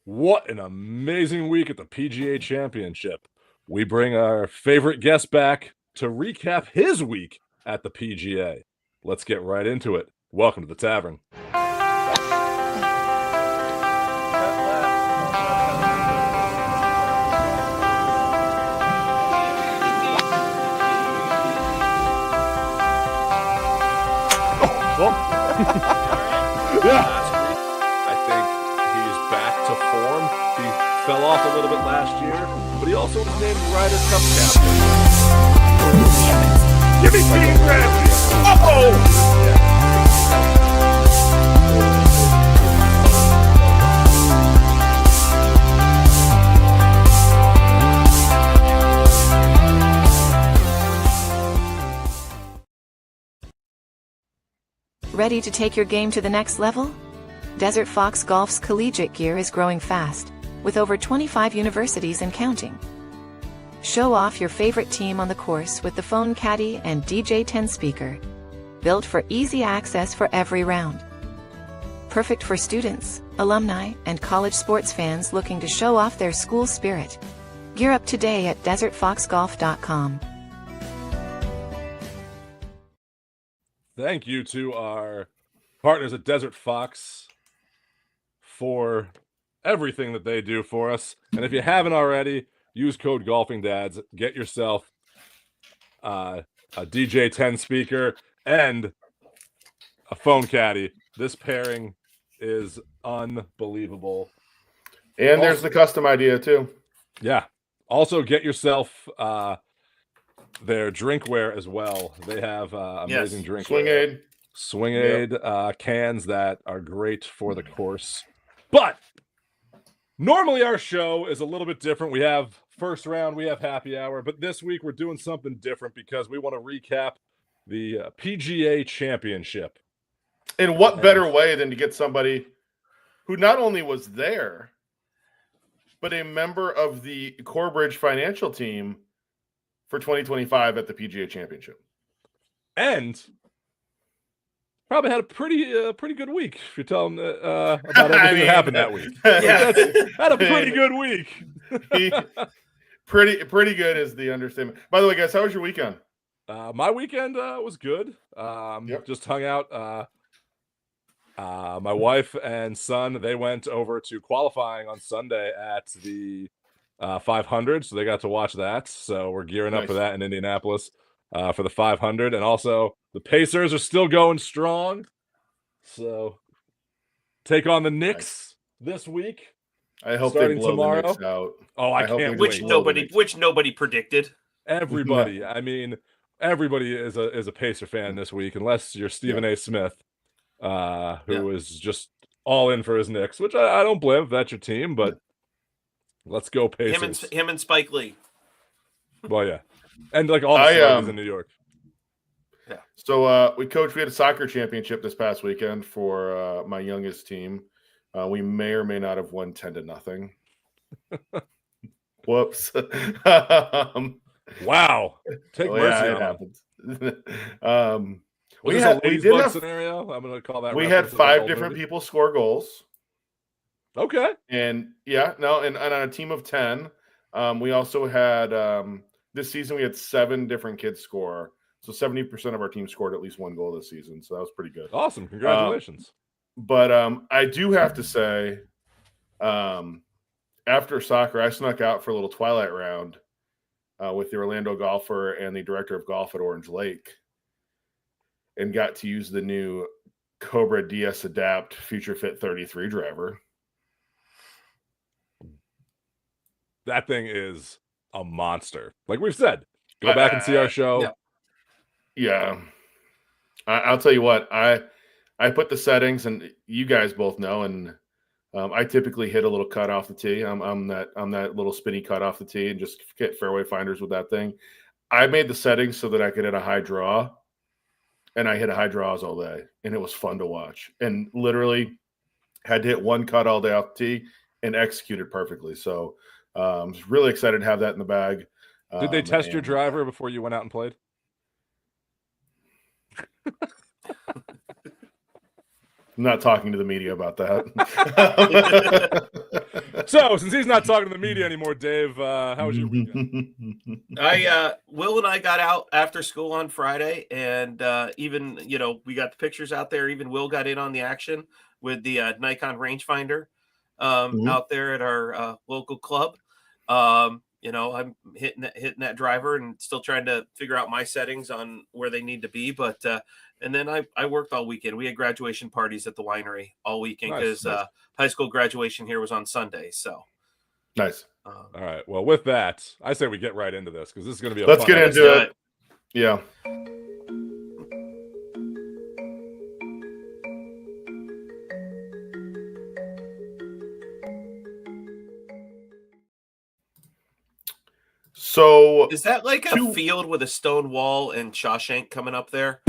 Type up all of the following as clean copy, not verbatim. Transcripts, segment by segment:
What an amazing week at the PGA Championship. We bring our favorite guest back to recap his week at the PGA. Let's get right into it. Welcome to the Tavern. Yeah. I think he's back to form. He fell off a little bit last year, but he also was named Ryder Cup captain. Give me Steve Bradley! Ready to take your game to the next level? Desert Fox Golf's collegiate gear is growing fast, with over 25 universities and counting. Show off your favorite team on the course with the Phone Caddy and DJ 10 speaker, built for easy access for every round. Perfect for students, alumni, and college sports fans looking to show off their school spirit. Gear up today at desertfoxgolf.com. Thank you to our partners at Desert Fox for everything that they do for us. And if you haven't already, use code GolfingDads. Get yourself a DJ 10 speaker and a phone caddy. This pairing is unbelievable. And there's the custom idea too. Yeah. Also get yourself their drinkware as well. They have amazing drinkware. Swing Aid cans that are great for the course. But normally our show is a little bit different. We have first round, we have happy hour, but this week we're doing something different because we want to recap the PGA Championship. In what better way than to get somebody who not only was there, but a member of the Corebridge financial team for 2025 at the PGA Championship. And probably had a pretty good week if you're telling about everything that happened that week. Yeah. Had a pretty good week. Pretty good is the understatement. By the way, guys, how was your weekend? My weekend was good. Just hung out. My wife and son, they went over to qualifying on Sunday at the 500, so they got to watch that. So we're gearing up for that in Indianapolis for the 500. And also the Pacers are still going strong. So take on the Knicks this week. I hope starting they blow tomorrow. The Knicks out. Oh, I can't wait. Which nobody predicted. Everybody. No. I mean, everybody is a Pacer fan this week, unless you're Stephen A. Smith, who is just all in for his Knicks, which I don't blame if that's your team, but let's go Pacers. Him and Spike Lee. Well, yeah. And like all the Spikers in New York. Yeah. So we had a soccer championship this past weekend for my youngest team. We may or may not have won 10-0. Whoops. Wow. Take mercy on it happens. we had a ladies' bug scenario. I'm going to call that. We had 5 different people score goals. Okay. And and on a team of 10, we also had this season we had 7 different kids score. So 70% of our team scored at least 1 goal this season. So that was pretty good. Awesome. Congratulations. But I do have to say, after soccer, I snuck out for a little twilight round with the Orlando golfer and the director of golf at Orange Lake, and got to use the new Cobra DS Adapt Future Fit 33 driver. That thing is a monster. Like we've said, go back and see our show. Yeah. I'll tell you what, I put the settings, and you guys both know, and I typically hit a little cut off the tee. I'm that little spinny cut off the tee and just get fairway finders with that thing. I made the settings so that I could hit a high draw, and I hit high draws all day, and it was fun to watch. And literally had to hit 1 cut all day off the tee and executed perfectly. So I was really excited to have that in the bag. Did they test your driver before you went out and played? I'm not talking to the media about that. So, since he's not talking to the media anymore, Dave, how was your weekend? Will and I got out after school on Friday, and even we got the pictures out there. Even Will got in on the action with the Nikon rangefinder out there at our local club. I'm hitting that driver and still trying to figure out my settings on where they need to be. But and then I worked all weekend. We had graduation parties at the winery all weekend because nice. high school graduation here was on Sunday. So nice. All right. Well, with that, I say we get right into this because this is going to be Let's get into it. Yeah. So is that like a field with a stone wall and Shawshank coming up there?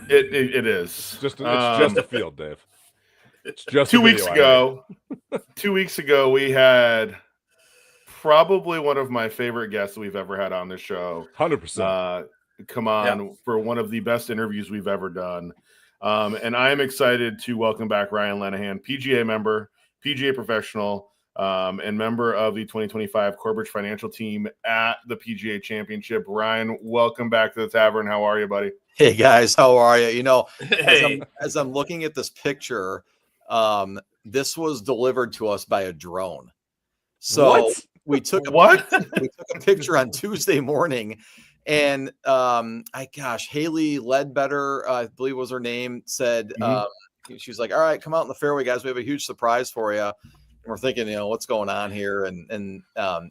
It is. It's just a field, Dave. It's just 2 weeks ago. 2 weeks ago, we had probably one of my favorite guests we've ever had on the show. 100%. Come on for one of the best interviews we've ever done. And I am excited to welcome back Ryan Lenahan, PGA member, PGA professional, and member of the 2025 Corbridge Financial Team at the PGA Championship. Ryan, welcome back to the Tavern. How are you, buddy? Hey guys, how are you? As I'm looking at this picture, this was delivered to us by a drone. So we took a picture on Tuesday morning, and Haley Ledbetter, I believe was her name, said she's like, "All right, come out in the fairway, guys. We have a huge surprise for you." And we're thinking, what's going on here? And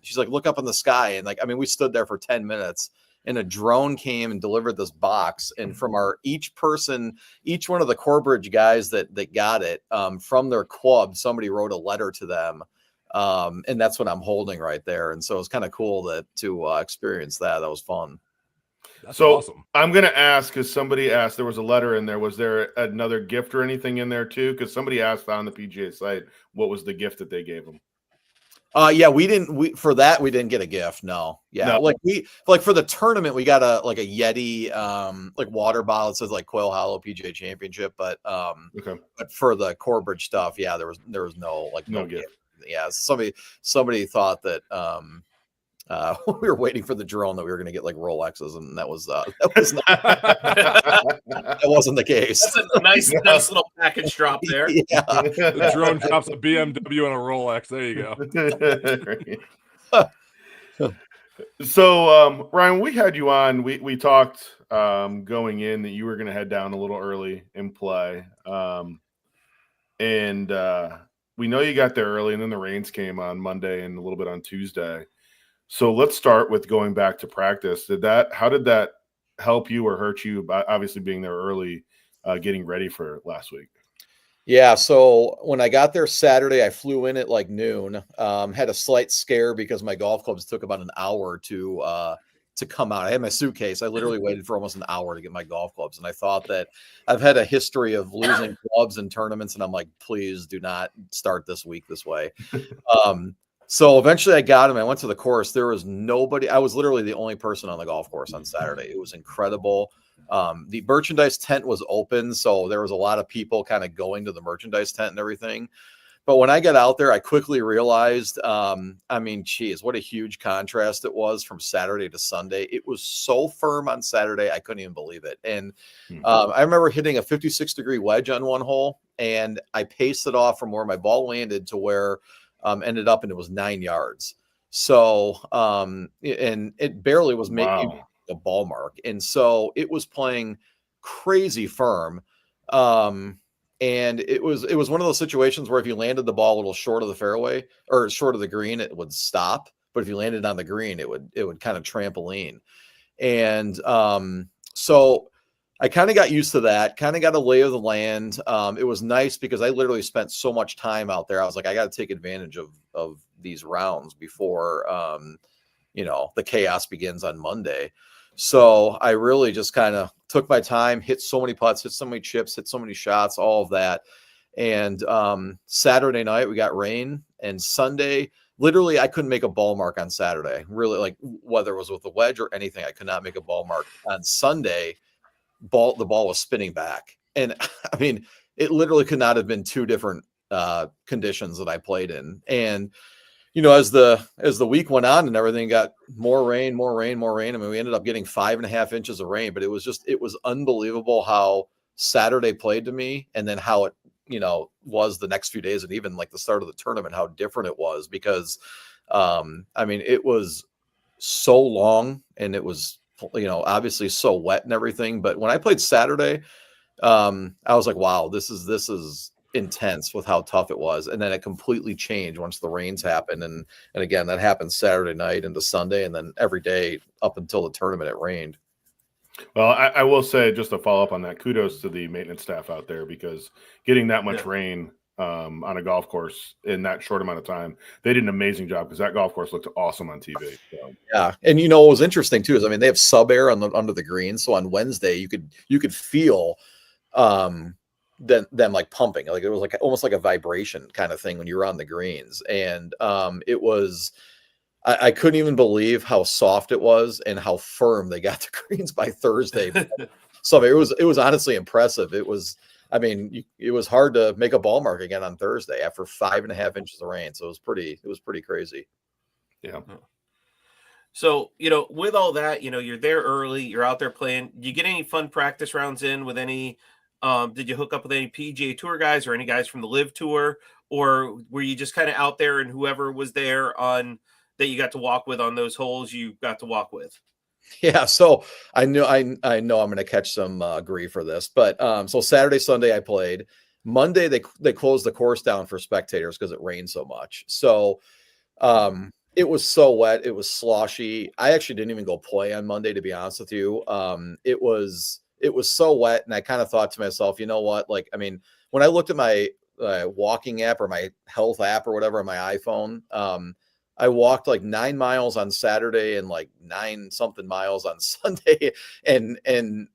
she's like, look up in the sky. And we stood there for 10 minutes and a drone came and delivered this box. And from each one of the Corbridge guys that got it from their club, somebody wrote a letter to them. And that's what I'm holding right there. And so it's kind of cool to experience that. That was fun. That's awesome. I'm going to ask, because somebody asked, there was a letter in there. Was there another gift or anything in there too? Because somebody asked on the PGA site, what was the gift that they gave them? We didn't get a gift. No. Yeah. No. For the tournament, we got a Yeti, water bottle. It says Quail Hollow PGA Championship. But for the Corbridge stuff, there was no gift. Yeah. Somebody thought that, we were waiting for the drone that we were going to get Rolexes, and that wasn't the case. That's a nice little package drop there. Yeah. The drone drops a BMW and a Rolex. There you go. So, Ryan, we had you on. We talked going in that you were going to head down a little early and play, and we know you got there early, and then the rains came on Monday and a little bit on Tuesday. So let's start with going back to practice. How did that help you or hurt you, by obviously being there early, getting ready for last week? Yeah. So when I got there Saturday, I flew in at noon, had a slight scare because my golf clubs took about an hour to come out. I had my suitcase. I literally waited for almost an hour to get my golf clubs. And I thought that I've had a history of losing clubs in tournaments. And I'm like, please do not start this week this way. So eventually I got him. I went to the course. There was nobody. I was literally the only person on the golf course on Saturday. It was incredible. The merchandise tent was open, so there was a lot of people kind of going to the merchandise tent and everything. But when I got out there, I quickly realized, what a huge contrast it was from Saturday to Sunday. It was so firm on Saturday, I couldn't even believe it. And I remember hitting a 56-degree wedge on one hole, and I paced it off from where my ball landed to where ended up, and it was 9 yards. So, and it barely was making a ball mark. And so it was playing crazy firm. And it was one of those situations where if you landed the ball a little short of the fairway or short of the green, it would stop. But if you landed on the green, it would kind of trampoline. And so I kind of got used to that, kind of got a lay of the land. It was nice because I literally spent so much time out there. I was like, I got to take advantage of these rounds before, the chaos begins on Monday. So I really just kind of took my time, hit so many putts, hit so many chips, hit so many shots, all of that. And Saturday night we got rain, and Sunday, literally I couldn't make a ball mark on Saturday. Really, whether it was with the wedge or anything, I could not make a ball mark. On Sunday, the ball was spinning back. And it literally could not have been two different conditions that I played in. And, you know, as the week went on and everything got more rain. I mean, we ended up getting 5.5 inches of rain, but it was unbelievable how Saturday played to me, and then how it, you know, was the next few days, and even like the start of the tournament, how different it was, because I mean, it was so long, and it was, you know, obviously so wet and everything. But when I played Saturday, I was like, wow, this is intense with how tough it was. And then it completely changed once the rains happened. And again, that happened Saturday night into Sunday, and then every day up until the tournament, it rained. Well, I will say, just to follow up on that, kudos to the maintenance staff out there, because getting that much rain on a golf course in that short amount of time, they did an amazing job, because that golf course looked awesome on TV. So. Yeah, and you know what was interesting too is, I mean, they have sub air under the green, so on Wednesday you could feel them like pumping, like it was like almost like a vibration kind of thing when you were on the greens, and it was. I couldn't even believe how soft it was and how firm they got the greens by Thursday. So it was honestly impressive. It was, I mean, it was hard to make a ball mark again on Thursday after 5.5 inches of rain. So it was pretty crazy. Yeah. So, you know, with all that, you know, you're there early, you're out there playing. Do you get any fun practice rounds in with any? Did you hook up with any PGA Tour guys or any guys from the Live Tour, or were you just kind of out there and whoever was there on that you got to walk with on those holes you got to walk with? Yeah, so I know I'm going to catch some grief for this, but so Saturday, Sunday I played. Monday they closed the course down for spectators because it rained so much. So it was so wet, it was sloshy. I actually didn't even go play on Monday, to be honest with you. It was so wet, and I kind of thought to myself, you know what? Like, I mean, when I looked at my walking app or my health app or whatever on my iPhone, I walked like 9 miles on Saturday and like 9 something miles on Sunday. And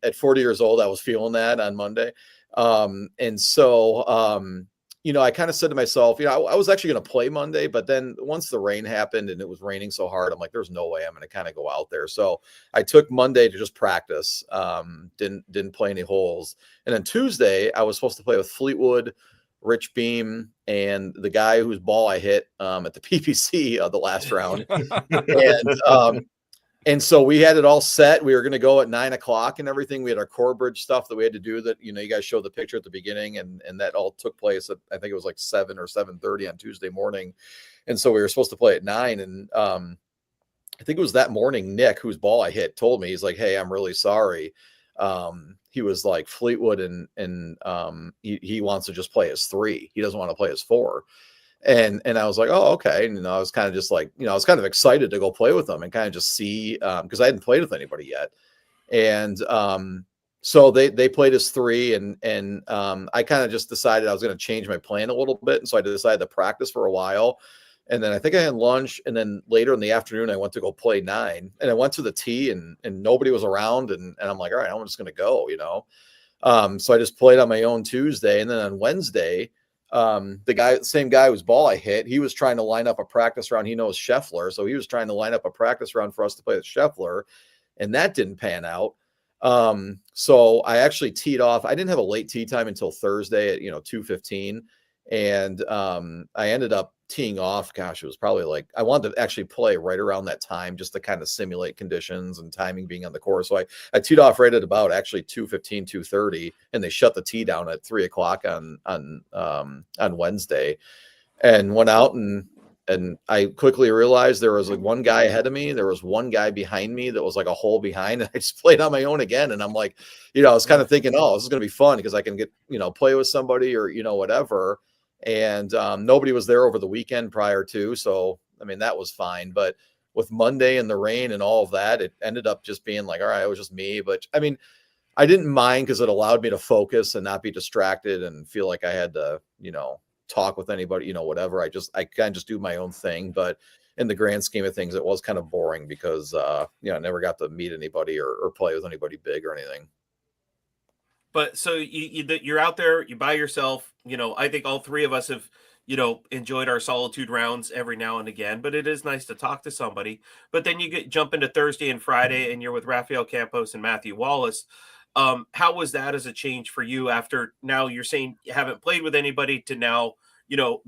at 40 years old, I was feeling that on Monday. And so, you know, I kind of said to myself, you know, I was actually going to play Monday, but then once the rain happened and it was raining so hard, I'm like, there's no way I'm going to kind of go out there. So I took Monday to just practice. Didn't play any holes. And then Tuesday, I was supposed to play with Fleetwood, Rich Beam, and the guy whose ball I hit at the PPC the last round. And so we had it all set. We were going to go at 9 o'clock and everything. We had our core bridge stuff that we had to do that, you know, you guys showed the picture at the beginning, and that all took place at, I think it was like 7 or 7:30 on Tuesday morning. And so we were supposed to play at 9. And I think it was that morning, Nick, whose ball I hit, told me, he's like, hey, I'm really sorry. He was like, Fleetwood and he wants to just play as 3. He doesn't want to play as 4. And I was like, oh, okay. And, you know, I was kind of just like, you know, I was kind of excited to go play with them and kind of just see, because I hadn't played with anybody yet. And so they played as 3, and I kind of just decided I was going to change my plan a little bit. And so I decided to practice for a while. And then I think I had lunch, and then later in the afternoon, I went to go play 9, and I went to the tee, and nobody was around. And I'm like, all right, I'm just going to go, you know? So I just played on my own Tuesday. And then on Wednesday, the same guy whose ball I hit, he was trying to line up a practice round. He knows Scheffler. So he was trying to line up a practice round for us to play with Scheffler, and that didn't pan out. So I actually teed off. I didn't have a late tee time until Thursday at, 2:15. And I ended up teeing off. Gosh, it was probably like, I wanted to actually play right around that time just to kind of simulate conditions and timing being on the course. So I teed off right at about actually 2:15, 2:30, and they shut the tee down at 3 o'clock on Wednesday, and went out and I quickly realized there was like one guy ahead of me. There was one guy behind me that was like a hole behind. And I just played on my own again. And I'm like, I was kind of thinking, oh, this is going to be fun because I can get, play with somebody or, whatever. And nobody was there over the weekend prior to. So, I mean, that was fine. But with Monday and the rain and all of that, it ended up just being like, all right, it was just me. But I mean, I didn't mind because it allowed me to focus and not be distracted and feel like I had to, talk with anybody, whatever. I kind of just do my own thing. But in the grand scheme of things, it was kind of boring because, I never got to meet anybody or play with anybody big or anything. But so you're out there, you by yourself, I think all 3 of us have, enjoyed our solitude rounds every now and again, but it is nice to talk to somebody. But then you jump into Thursday and Friday and you're with Rafael Campos and Matthew Wallace. How was that as a change for you after now you're saying you haven't played with anybody to now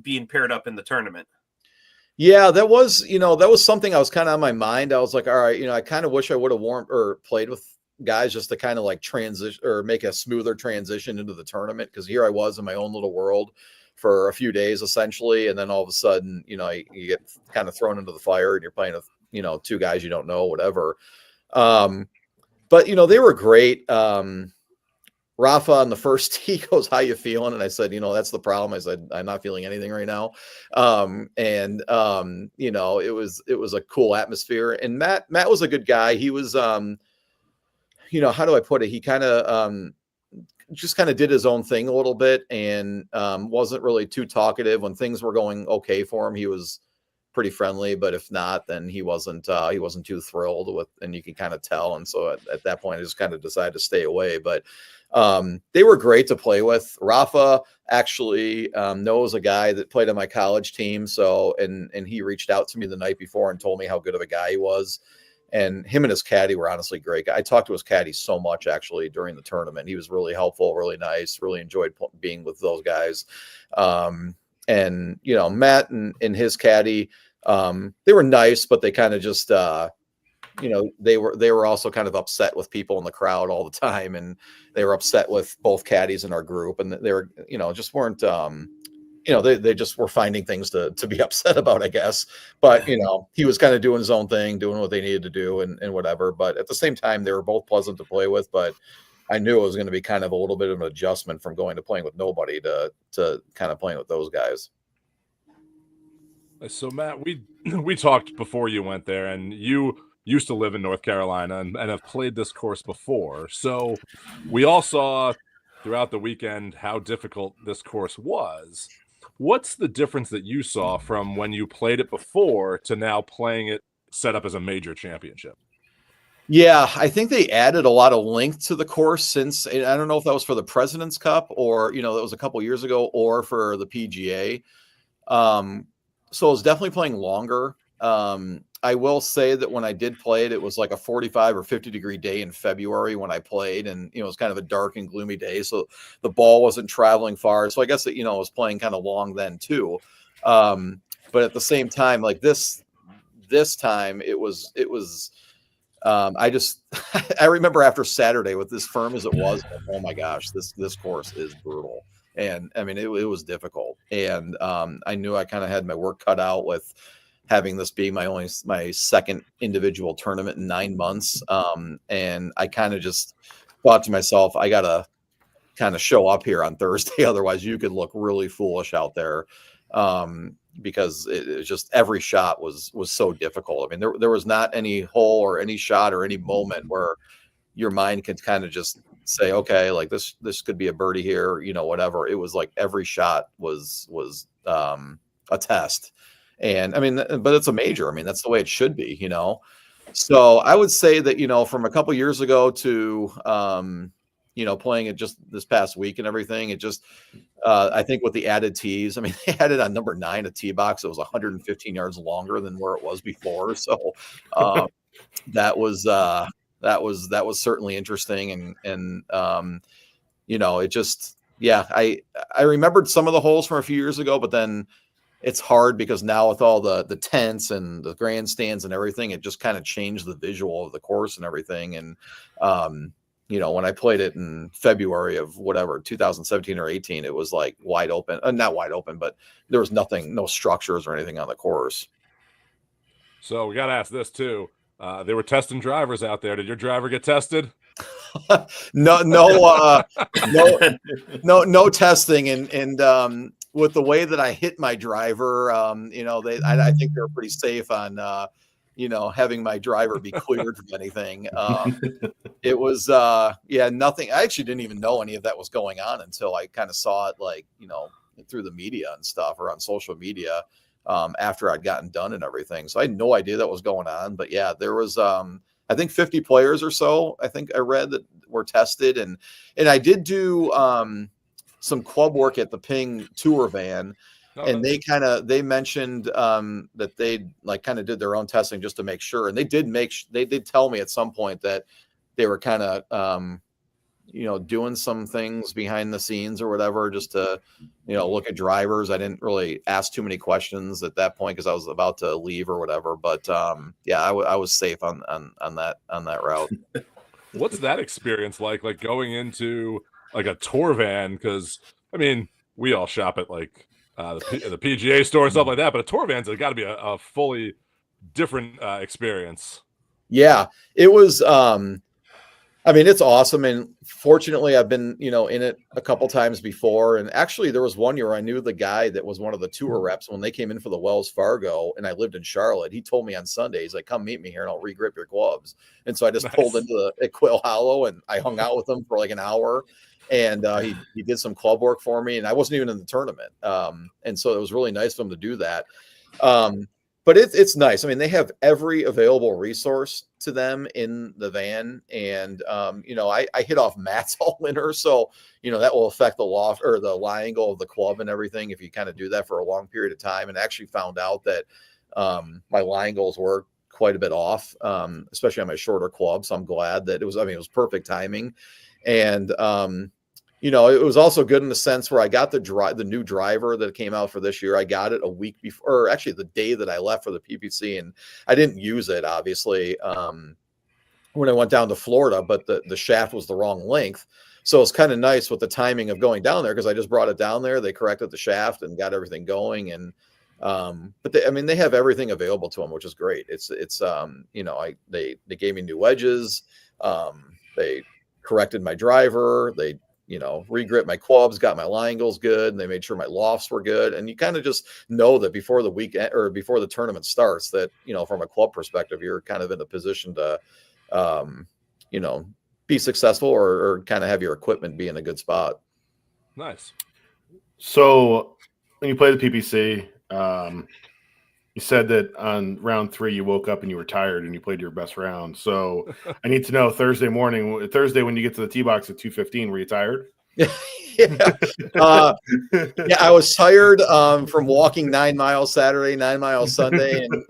being paired up in the tournament. Yeah, that was something I was kind of on my mind. I was like, all right, I kind of wish I would have warmed or played with guys just to kind of like transition or make a smoother transition into the tournament. Cause here I was in my own little world for a few days essentially. And then all of a sudden, you get kind of thrown into the fire and you're playing with, two guys you don't know, whatever. But they were great. Rafa on the first tee goes, "How you feeling?" And I said, "That's the problem." I said, "I'm not feeling anything right now." It was a cool atmosphere. And Matt was a good guy. He was, how do I put it? He kind of, just kind of did his own thing a little bit and wasn't really too talkative. When things were going okay for him, he was pretty friendly, but if not, then he wasn't too thrilled with, and you can kind of tell. And so at that point, I just kind of decided to stay away. But they were great to play with. Rafa actually knows a guy that played on my college team. So, and he reached out to me the night before and told me how good of a guy he was. And him and his caddy were honestly great. I talked to his caddy so much actually during the tournament. He was really helpful, really nice, really enjoyed being with those guys. And, Matt and his caddy, they were nice, but they kind of just, they were also kind of upset with people in the crowd all the time. And they were upset with both caddies in our group. And they were, just weren't, they just were finding things to be upset about, I guess. But, he was kind of doing his own thing, doing what they needed to do and whatever. But at the same time, they were both pleasant to play with. But I knew it was going to be kind of a little bit of an adjustment from going to playing with nobody to kind of playing with those guys. So, Matt, we talked before you went there, and you used to live in North Carolina and have played this course before. So we all saw throughout the weekend how difficult this course was. What's the difference that you saw from when you played it before to now playing it set up as a major championship? Yeah, I think they added a lot of length to the course since, I don't know if that was for the President's Cup or, that was a couple years ago, or for the PGA. So I was definitely playing longer. I will say that when I did play it, it was like a 45 or 50 degree day in February when I played, and, it was kind of a dark and gloomy day. So the ball wasn't traveling far. So I guess that, I was playing kind of long then too. But at the same time, like this time it was, I remember after Saturday with this firm as it was, oh my gosh, this course is brutal. And I mean, it was difficult. And I knew I kind of had my work cut out with having this be my second individual tournament in 9 months. And I kind of just thought to myself, I got to kind of show up here on Thursday. Otherwise you could look really foolish out there. Because it was just, every shot was so difficult. I mean, there was not any hole or any shot or any moment where your mind could kind of just say, okay, like this could be a birdie here, whatever. It was like every shot was a test. And I mean, but it's a major. I mean, that's the way it should be, So I would say that, from a couple years ago to, playing it just this past week and everything, it just, I think with the added tees, I mean, they had it on number 9, a tee box. It was 115 yards longer than where it was before. So that was certainly interesting. And it just, yeah, I remembered some of the holes from a few years ago, but then it's hard because now with all the tents and the grandstands and everything, it just kind of changed the visual of the course and everything. And, when I played it in February of 2017 or 18, it was like wide open, not wide open, but there was nothing, no structures or anything on the course. So we got to ask this too. They were testing drivers out there. Did your driver get tested? No testing. And with the way that I hit my driver, I think they're pretty safe on, having my driver be cleared from anything. It was, nothing. I actually didn't even know any of that was going on until I kind of saw it, through the media and stuff, or on social media, after I'd gotten done and everything. So I had no idea that was going on. But yeah, there was, I think 50 players or so, I think I read, that were tested. And I did do some club work at the Ping tour van. And they mentioned that they kind of did their own testing just to make sure. And they did tell me at some point that they were kind of doing some things behind the scenes or whatever, just to, look at drivers. I didn't really ask too many questions at that point because I was about to leave or whatever. But yeah, I was safe on that route. What's that experience like going into like a tour van? Because I mean, we all shop at like the PGA store and stuff like that, but a tour van's got to be a fully different experience. Yeah, it was. I mean, it's awesome. And fortunately, I've been, in it a couple times before. And actually, there was one year I knew the guy that was one of the tour reps when they came in for the Wells Fargo, and I lived in Charlotte. He told me on Sunday, he's like, come meet me here and I'll regrip your clubs. And so I just pulled into at Quail Hollow and I hung out with him for like an hour. And he did some club work for me, and I wasn't even in the tournament. And so it was really nice of him to do that. But it's nice. I mean, they have every available resource to them in the van. And, I hit off mats all winter. So, that will affect the loft or the lie angle of the club and everything if you kind of do that for a long period of time. And actually found out that my lie angles were quite a bit off, especially on my shorter club. So I'm glad that it was perfect timing. And, it was also good in the sense where I got the new driver that came out for this year. I got it a week before, or actually the day that I left for the PPC, and I didn't use it obviously when I went down to Florida, but the shaft was the wrong length. So it's kind of nice with the timing of going down there because I just brought it down there. They corrected the shaft and got everything going, and but they have everything available to them, which is great. It's they gave me new wedges. They corrected my driver. They regrip my clubs, got my lie angles good, and they made sure my lofts were good. And you kind of just know that before the weekend or before the tournament starts that, from a club perspective, you're kind of in a position to, be successful or kind of have your equipment be in a good spot. Nice. So when you play the PPC, you said that on round 3 you woke up and you were tired and you played your best round. So I need to know Thursday when you get to the tee box at 2:15, were you tired? Yeah, I was tired from walking 9 miles Saturday, 9 miles Sunday, and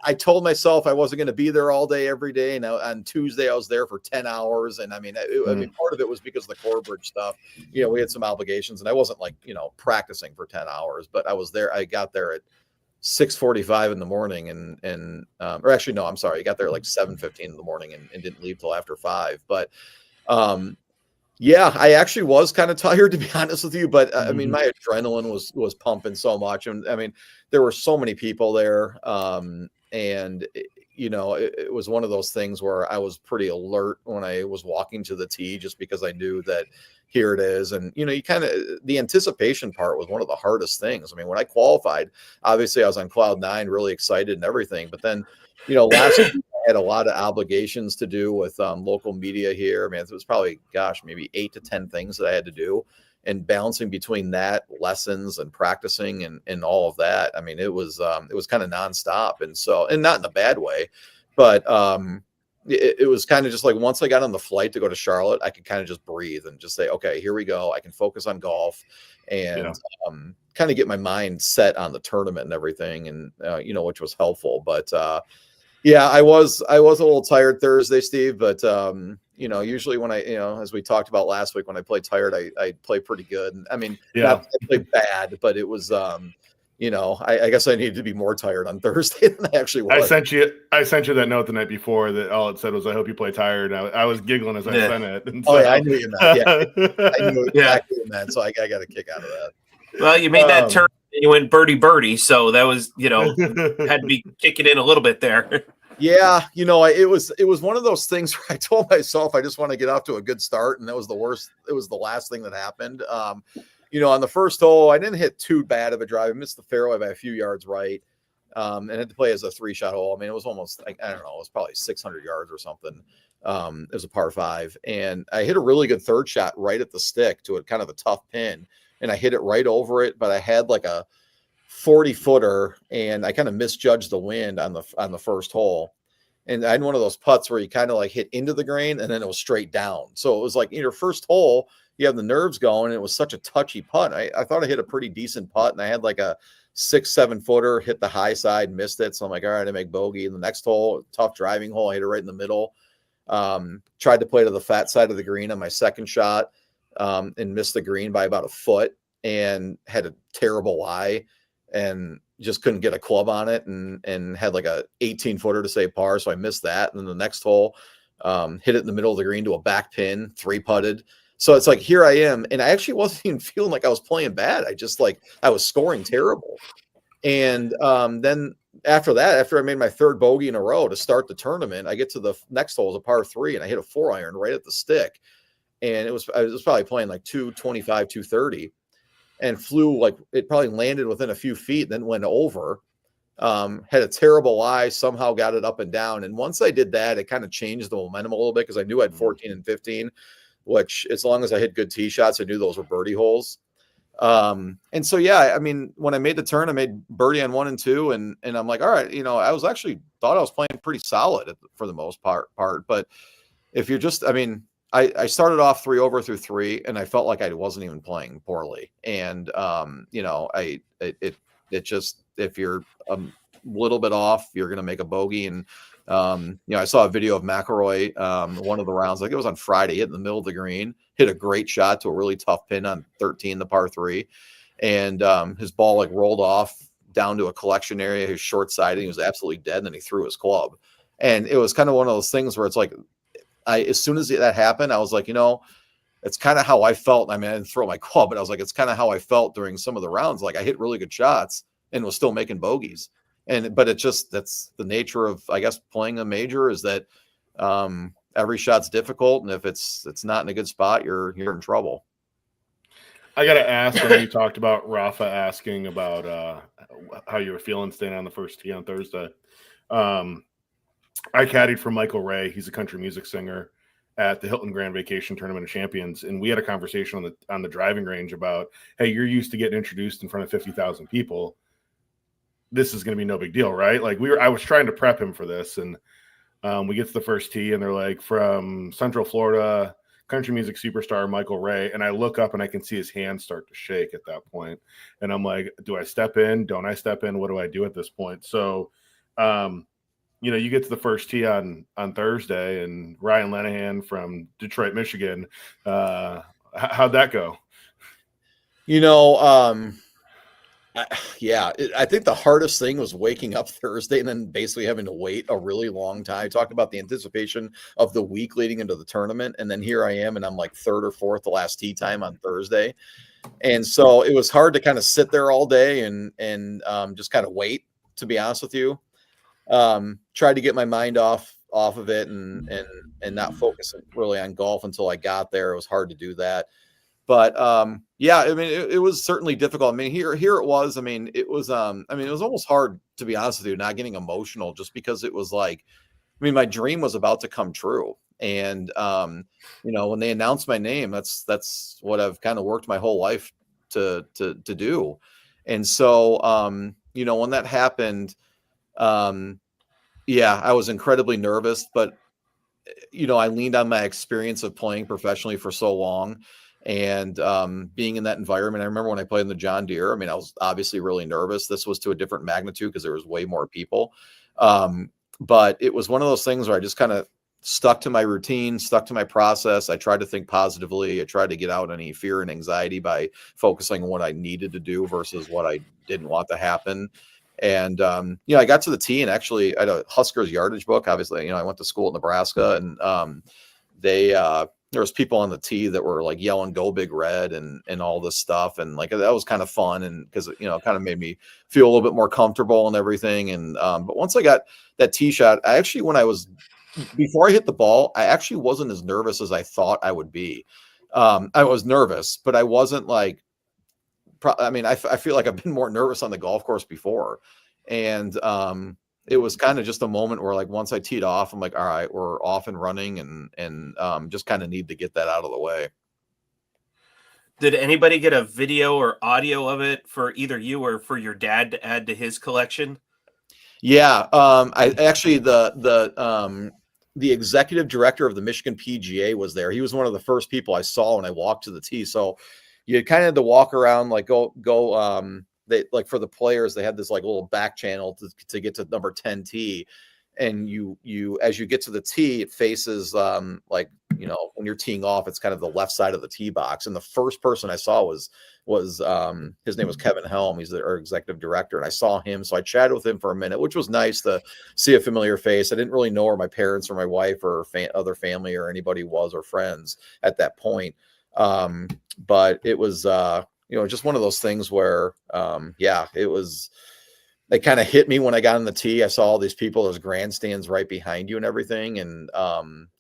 I told myself I wasn't going to be there all day every day. And on Tuesday I was there for 10 hours, and I mean part of it was because of the Corebridge stuff. We had some obligations, and I wasn't practicing for 10 hours, but I was there. I got there at 6:45 in the morning, or actually no, I'm sorry, I got there at 7:15 in the morning and didn't leave till after 5. But yeah, I actually was kind of tired, to be honest with you. But I mean, my adrenaline was pumping so much, and I mean, there were so many people there, and it was one of those things where I was pretty alert when I was walking to the tee, just because I knew that here it is. And you kind of, the anticipation part was one of the hardest things. I mean, when I qualified, obviously I was on cloud 9, really excited and everything, but then last week I had a lot of obligations to do with local media here. I mean, it was probably, maybe 8 to 10 things that I had to do, and balancing between that, lessons and practicing and all of that. I mean, it was kind of nonstop. And so, and not in a bad way, but it was kind of just once I got on the flight to go to Charlotte, I could kind of just breathe and just say, okay, here we go. I can focus on golf and kind of get my mind set on the tournament and everything. And, which was helpful, but yeah, I was a little tired Thursday, Steve, but usually when I, as we talked about last week, when I play tired, I play pretty good. And I mean, not I play bad, but it was, I guess I needed to be more tired on Thursday than I actually was. I sent you that note the night before that all it said was, I hope you play tired. I was giggling as I sent it. And so, I knew you meant. Yeah, I knew exactly what you meant. So I got a kick out of that. Well, you made that turn and you went birdie. So that was, had to be kicking in a little bit there. Yeah, it was one of those things where I told myself I just want to get off to a good start, and that was the worst. It was the last thing that happened. On the first hole, I didn't hit too bad of a drive. I missed the fairway by a few yards right, and had to play as a 3-shot hole. I mean, it was almost I don't know, it was probably 600 yards or something. It was a par 5, and I hit a really good third shot right at the stick to a kind of a tough pin, and I hit it right over it, but I had a 40-footer, and I kind of misjudged the wind on the first hole. And I had one of those putts where you kind of hit into the green and then it was straight down. So it was your first hole, you have the nerves going, and it was such a touchy putt. I thought I hit a pretty decent putt, and I had a 6-7 footer, hit the high side, missed it. So I'm all right, I make bogey. And the next hole, tough driving hole, I hit it right in the middle. Tried to play to the fat side of the green on my second shot, and missed the green by about a foot, and had a terrible lie, and just couldn't get a club on it, and had like a 18-footer to save par. So I missed that. And then the next hole, hit it in the middle of the green to a back pin, 3-putted. So it's like, here I am. And I actually wasn't even feeling like I was playing bad. I was scoring terrible. And then after that, after I made my third bogey in a row to start the tournament, I get to the next hole, it was a par 3, and I hit a 4-iron right at the stick. And I was probably playing like 225, 230, and flew, like, it probably landed within a few feet, then went over. Had a terrible lie, somehow got it up and down. And once I did that, it kind of changed the momentum a little bit, because I knew I had 14 and 15, which, as long as I hit good tee shots, I knew those were birdie holes. And so, yeah, I mean, when I made the turn, I made birdie on 1 and 2, and I'm like, all right, I was actually thought I was playing pretty solid for the most part. But if you're just, I mean, I started off 3 over through 3, and I felt like I wasn't even playing poorly. And, it just, if you're a little bit off, you're going to make a bogey. And, I saw a video of McIlroy, one of the rounds, like it was on Friday, hit in the middle of the green, hit a great shot to a really tough pin on 13, the par 3. And, his ball like rolled off down to a collection area, his short side, and he was absolutely dead. And then he threw his club. And it was kind of one of those things where it's like, as soon as that happened, I was like, it's kind of how I felt. I mean, I didn't throw my club, but I was like, it's kind of how I felt during some of the rounds. Like, I hit really good shots and was still making bogeys. But that's the nature of, I guess, playing a major, is that every shot's difficult. And if it's not in a good spot, you're in trouble. I got to ask, when you talked about Rafa asking about how you were feeling staying on the first tee on Thursday. I caddied for Michael Ray. He's a country music singer at the Hilton Grand Vacation Tournament of Champions. And we had a conversation on the driving range about, hey, you're used to getting introduced in front of 50,000 people. This is going to be no big deal, right? Like, I was trying to prep him for this. And we get to the first tee, and they're like, from Central Florida, country music superstar Michael Ray. And I look up and I can see his hands start to shake at that point. And I'm like, do I step in? Don't I step in? What do I do at this point? So, you get to the first tee on Thursday, and Ryan Lenahan from Detroit, Michigan. How'd that go? I think the hardest thing was waking up Thursday and then basically having to wait a really long time. I talked about the anticipation of the week leading into the tournament, and then here I am, and I'm like 3rd or 4th the last tee time on Thursday. And so it was hard to kind of sit there all day and just kind of wait, to be honest with you. Tried to get my mind off of it and not focus really on golf until I got there. It was hard to do that. But I mean, it was certainly difficult. I mean, here it was. I mean, it was almost hard, to be honest with you, not getting emotional, just because it was like, I mean, my dream was about to come true. And when they announced my name, that's what I've kind of worked my whole life to do. And so when that happened, I was incredibly nervous, but I leaned on my experience of playing professionally for so long, and being in that environment. I remember when I played in the John Deere, I mean, I was obviously really nervous. This was to a different magnitude because there was way more people. But it was one of those things where I just kind of stuck to my routine, stuck to my process. I tried to think positively. I tried to get out any fear and anxiety by focusing on what I needed to do versus what I didn't want to happen. And, I got to the tee, and actually I had a Huskers yardage book. Obviously, I went to school in Nebraska, and there was people on the tee that were like yelling, "Go Big Red," and all this stuff. And like, that was kind of fun. And because, it kind of made me feel a little bit more comfortable and everything. And, but once I got that tee shot, before I hit the ball, I actually wasn't as nervous as I thought I would be. I was nervous, but I wasn't like, I feel like I've been more nervous on the golf course before. And it was kind of just a moment where, like, once I teed off, I'm like, all right, we're off and running, and just kind of need to get that out of the way. Did anybody get a video or audio of it for either you or for your dad to add to his collection? Yeah. I actually, the executive director of the Michigan PGA was there. He was one of the first people I saw when I walked to the tee. So you kind of had to walk around, like go. They, like, for the players, they had this like little back channel to get to number 10 tee. and you as you get to the tee, it faces like, you know, when you're teeing off, it's kind of the left side of the tee box. And the first person I saw was his name was Kevin Helm. He's our executive director, and I saw him, so I chatted with him for a minute, which was nice to see a familiar face. I didn't really know where my parents or my wife or other family or anybody was, or friends at that point. But it was you know, just one of those things where yeah, it kind of hit me when I got on the tee. I saw all these people, there's grandstands right behind you and everything. And,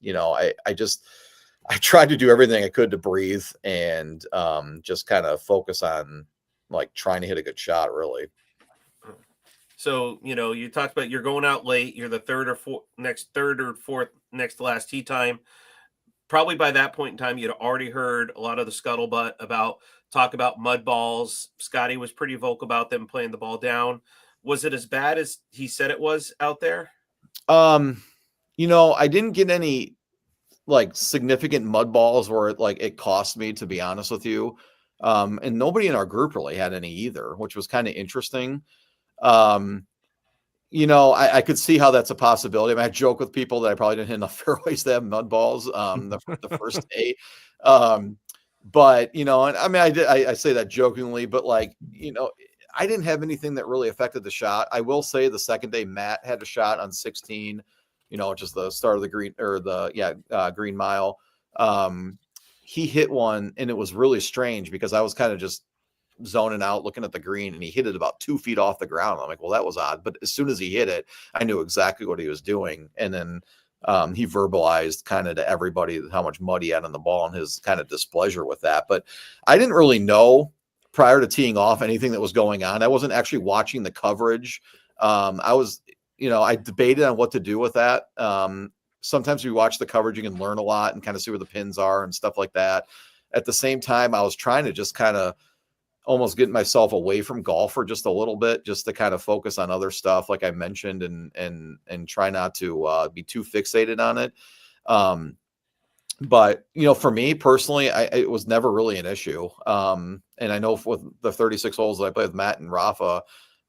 you know, I tried to do everything I could to breathe and just kind of focus on like trying to hit a good shot, really. So, you know, you talked about you're going out late. You're the third or fourth next to last tee time. Probably by that point in time, you'd already heard a lot of the scuttlebutt talk about mud balls. Scottie was pretty vocal about them playing the ball down. Was it as bad as he said it was out there? You know, I didn't get any like significant mud balls where it cost me, to be honest with you. And nobody in our group really had any either, which was kind of interesting. You know, I could see how that's a possibility. I mean, I joke with people that I probably didn't hit enough fairways to have mud balls the first day. But, you know, and I mean, I say that jokingly, but like, you know, I didn't have anything that really affected the shot. I will say the second day, Matt had a shot on 16, you know, which is the start of the green or green mile. He hit one, and it was really strange because I was kind of just zoning out, looking at the green, and he hit it about 2 feet off the ground. I'm like, well, that was odd. But as soon as he hit it, I knew exactly what he was doing. And then he verbalized kind of to everybody how much mud he had on the ball and his kind of displeasure with that. But I didn't really know prior to teeing off anything that was going on. I wasn't actually watching the coverage. I was, you know, I debated on what to do with that. Sometimes we watch the coverage, you can learn a lot and kind of see where the pins are and stuff like that. At the same time, I was trying to just kind of almost get myself away from golf for just a little bit, just to kind of focus on other stuff, like I mentioned, and try not to be too fixated on it. But, you know, for me personally, it was never really an issue. And I know with the 36 holes that I played with Matt and Rafa,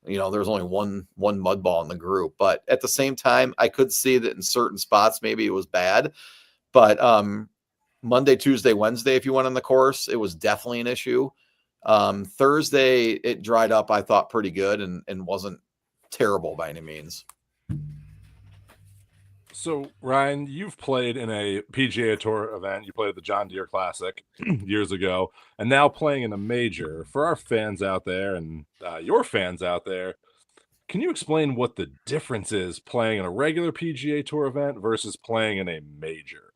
you know, there's only one mud ball in the group. But at the same time, I could see that in certain spots, maybe it was bad. But Monday, Tuesday, Wednesday, if you went on the course, it was definitely an issue. Thursday, it dried up, I thought, pretty good and wasn't terrible by any means. So, Ryan, you've played in a PGA Tour event. You played at the John Deere Classic years ago, and now playing in a major. For our fans out there and your fans out there, can you explain what the difference is playing in a regular PGA Tour event versus playing in a major?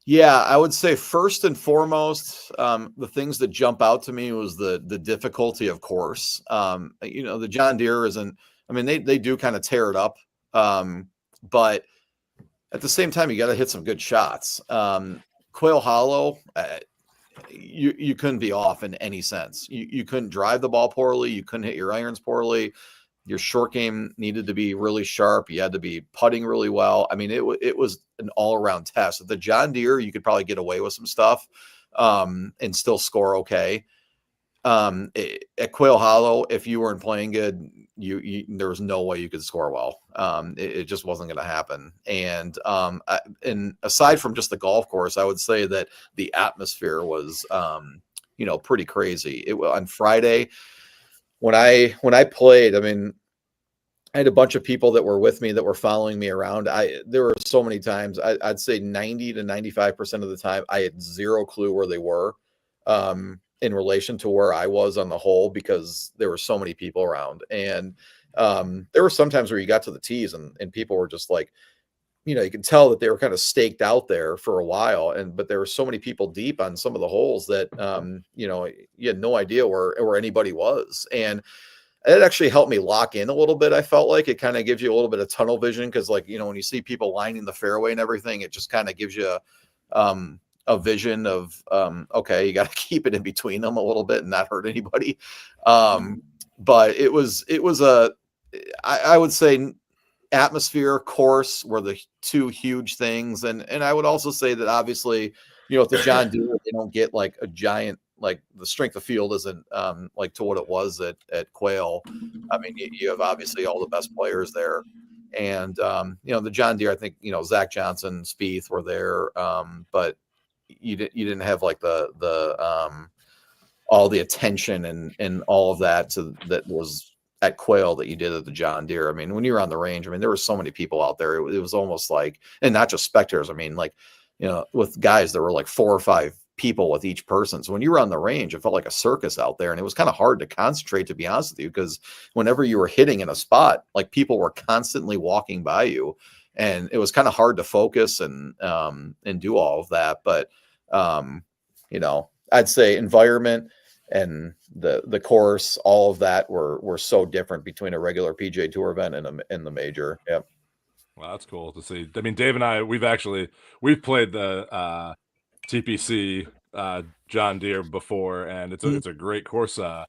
Yeah, I would say first and foremost, the things that jump out to me was the difficulty of course. You know, the John Deere isn't, I mean, they do kind of tear it up. But at the same time, you got to hit some good shots. Quail Hollow, you couldn't be off in any sense. You couldn't drive the ball poorly. You couldn't hit your irons poorly. Your short game needed to be really sharp. You had to be putting really well. I mean, it was an all-around test. At the John Deere, you could probably get away with some stuff and still score okay. At Quail Hollow, if you weren't playing good, there was no way you could score well. It just wasn't going to happen. And aside from just the golf course, I would say that the atmosphere was, you know, pretty crazy. On Friday when I played, I mean, I had a bunch of people that were with me that were following me around. There were so many times, I'd say 90 to 95% of the time, I had zero clue where they were. In relation to where I was on the hole, because there were so many people around. And there were some times where you got to the tees and people were just like, you know, you could tell that they were kind of staked out there for a while. But there were so many people deep on some of the holes that, you know, you had no idea where anybody was. And it actually helped me lock in a little bit. I felt like it kind of gives you a little bit of tunnel vision. Cause like, you know, when you see people lining the fairway and everything, it just kind of gives you, a vision of, okay, you got to keep it in between them a little bit and not hurt anybody. But it was I would say atmosphere, course were the two huge things. And I would also say that obviously, you know, at the John Deere, they don't get like a giant, like the strength of field isn't like to what it was at Quail. I mean, you have obviously all the best players there. And the John Deere, I think Zach Johnson, Spieth were there, but you didn't have like the all the attention and all of that that was at Quail that you did at the John Deere. I mean, when you were on the range, I mean, there were so many people out there. It was almost like, and not just spectators. I mean, like, with guys, there were like 4 or 5 people with each person. So when you were on the range, it felt like a circus out there, and it was kind of hard to concentrate, to be honest with you, because whenever you were hitting in a spot, like people were constantly walking by you, and it was kind of hard to focus and do all of that. But I'd say environment and the course, all of that were so different between a regular PGA Tour event and the major. Yep. Well, that's cool to see. I mean, Dave and I, we've played the TPC John Deere before, and it's a great course out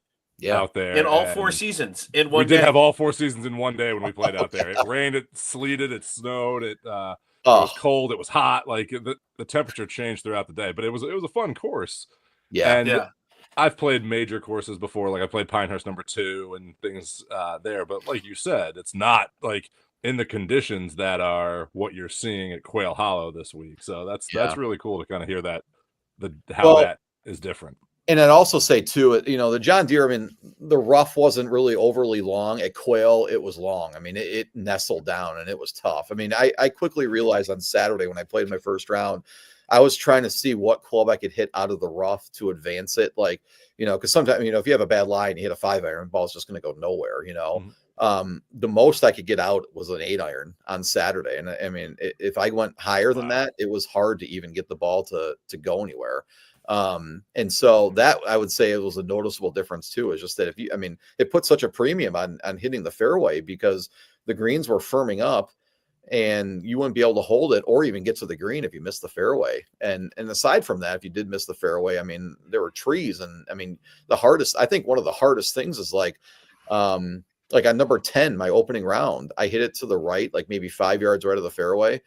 there. In all 4 seasons in one day. We did have all 4 seasons in one day when we played out there. It rained, it sleeted, it snowed, it was cold, it was hot. Like the temperature changed throughout the day, but it was a fun course. Yeah. And I've played major courses before, like I played Pinehurst number 2 and things there. But like you said, it's not like in the conditions that are what you're seeing at Quail Hollow this week. So that's really cool to kind of hear that how that is different. And I'd also say too, the John Deere, I mean, the rough wasn't really overly long. At Quail, it was long. I mean, it nestled down and it was tough. I mean, I quickly realized on Saturday when I played my first round, I was trying to see what club I could hit out of the rough to advance it. Like, because sometimes, if you have a bad lie and you hit a 5-iron, the ball's just going to go nowhere, Mm-hmm. The most I could get out was an 8-iron on Saturday. And I mean, if I went higher than that, it was hard to even get the ball to go anywhere. And so that, I would say, it was a noticeable difference too. Is just that it put such a premium on hitting the fairway, because the greens were firming up and you wouldn't be able to hold it or even get to the green if you missed the fairway. And aside from that, if you did miss the fairway, I mean, there were trees. And I mean, I think one of the hardest things is like on number 10, my opening round, I hit it to the right, like maybe 5 yards right of the fairway.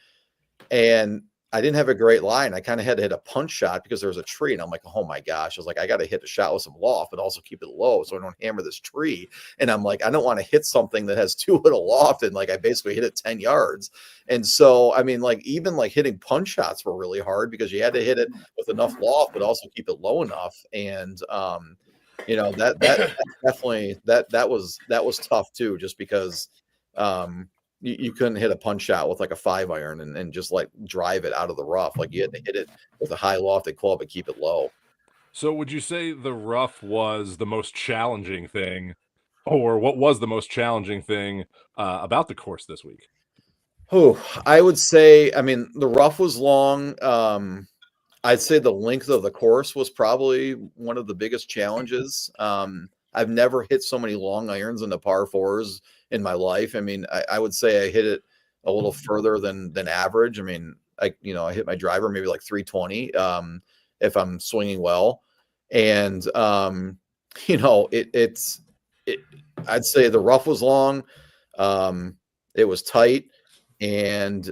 And I didn't have a great line. I kind of had to hit a punch shot because there was a tree. And I'm like, oh my gosh. I was like, I got to hit a shot with some loft, but also keep it low so I don't hammer this tree. And I'm like, I don't want to hit something that has too little loft. And like, I basically hit it 10 yards. And so, I mean, like, even like hitting punch shots were really hard because you had to hit it with enough loft, but also keep it low enough. And, that definitely, that was tough too, just because, you couldn't hit a punch shot with like a 5-iron and just like drive it out of the rough. Like you had to hit it with a high lofted club and keep it low. So would you say the rough was the most challenging thing, or what was the most challenging thing about the course this week? I would say, I mean, the rough was long. I'd say the length of the course was probably one of the biggest challenges. I've never hit so many long irons in the par 4s in my life. I mean, I would say I hit it a little further than average. I mean, I hit my driver maybe like 320 if I'm swinging well. And, I'd say the rough was long. It was tight. And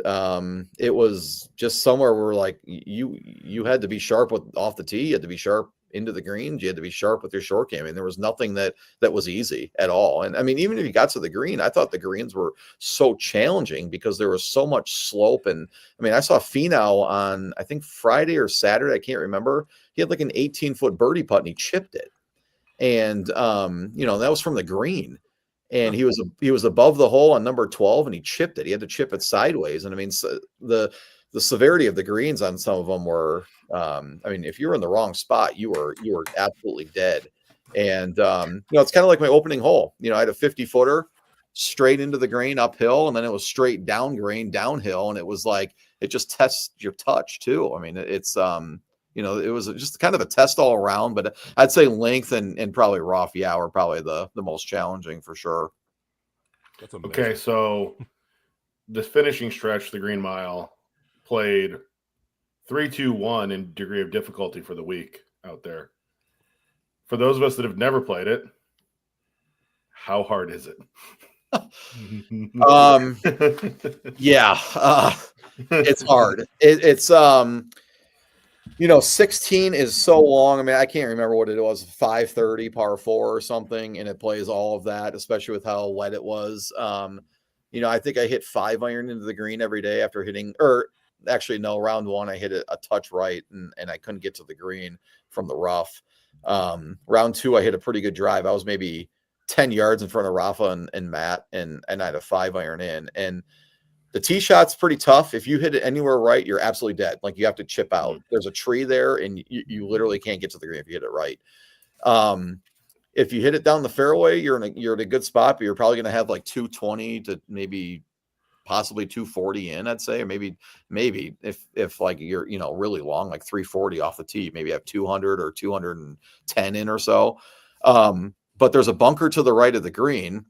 it was just somewhere where like you had to be sharp off the tee. You had to be sharp into the greens. You had to be sharp with your short game. I mean, there was nothing that was easy at all. And I mean, even if you got to the green, I thought the greens were so challenging because there was so much slope. And I mean, I saw Finau on, I think Friday or Saturday, I can't remember. He had like an 18-foot birdie putt and he chipped it. And, that was from the green. And he was above the hole on number 12 and he chipped it. He had to chip it sideways. And I mean, so the severity of the greens on some of them were, if you were in the wrong spot, you were absolutely dead. And, it's kind of like my opening hole. I had a 50-footer straight into the green uphill, and then it was straight down green downhill. And it was like, it just tests your touch too. I mean, it's, it was just kind of a test all around, but I'd say length and probably rough, were probably the most challenging for sure. That's amazing. Okay, so the finishing stretch, the Green Mile, played 3-2-1 in degree of difficulty for the week out there. For those of us that have never played it, how hard is it? It's hard. It's 16 is so long. I mean, I can't remember what it was, 530 par 4 or something, and it plays all of that, especially with how wet it was. I think I hit 5-iron into the green every day after hitting, or actually no, round 1 I hit a touch right and I couldn't get to the green from the rough. Round 2 I hit a pretty good drive. I was maybe 10 yards in front of Rafa and Matt, and I had a 5-iron in. And the tee shot's pretty tough. If you hit it anywhere right, you're absolutely dead. Like, you have to chip out. There's a tree there, and you literally can't get to the green if you hit it right. If you hit it down the fairway, you're in a good spot, but you're probably going to have like 220 to maybe possibly 240 in, I'd say, or maybe if like you're, really long, like 340 off the tee, maybe have 200 or 210 in or so. But there's a bunker to the right of the green.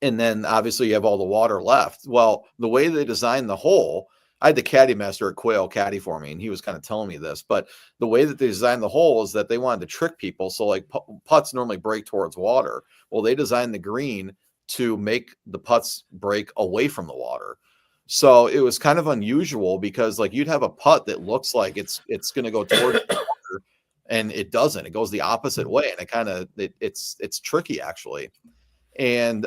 And then obviously you have all the water left. Well, the way they designed the hole, I had the caddy master at Quail caddy for me, and he was kind of telling me this, but the way that they designed the hole is that they wanted to trick people. So like putts normally break towards water. Well, they designed the green to make the putts break away from the water. So it was kind of unusual because like you'd have a putt that looks like it's going to go towards the water, and it doesn't. It goes the opposite way, and it kind of it's tricky actually. And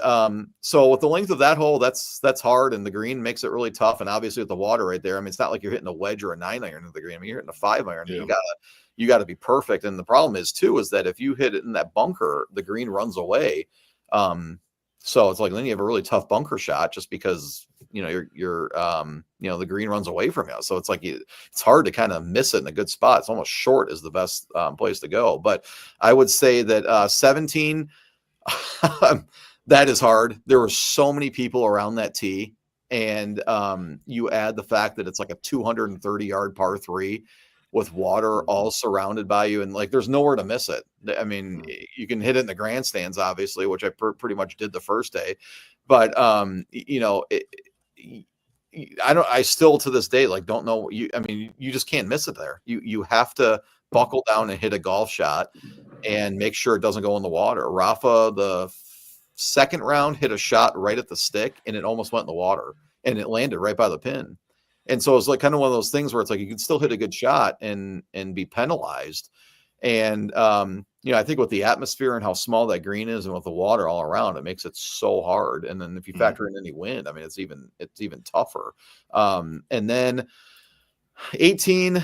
so with the length of that hole, that's hard, and the green makes it really tough. And obviously with the water right there, I mean, it's not like you're hitting a wedge or a 9-iron into the green. I mean, you're hitting a 5-iron. Yeah. You gotta be perfect. And the problem is that if you hit it in that bunker, the green runs away. So it's like then you have a really tough bunker shot just because you're the green runs away from you. So it's like it's hard to kind of miss it in a good spot. It's almost short is the best place to go. But I would say that 17. That is hard. There were so many people around that tee, and you add the fact that it's like a 230-yard par 3 with water all surrounded by you, and like there's nowhere to miss it. I mean, you can hit it in the grandstands, obviously, which I pretty much did the first day, but I still to this day like don't know. You just can't miss it there. You have to buckle down and hit a golf shot and make sure it doesn't go in the water. Rafa, the second round, hit a shot right at the stick, and it almost went in the water, and it landed right by the pin. And so it's like kind of one of those things where it's like you can still hit a good shot and be penalized. And I think with the atmosphere and how small that green is, and with the water all around, it makes it so hard. And then if you factor in any wind, I mean, it's even tougher. And then 18,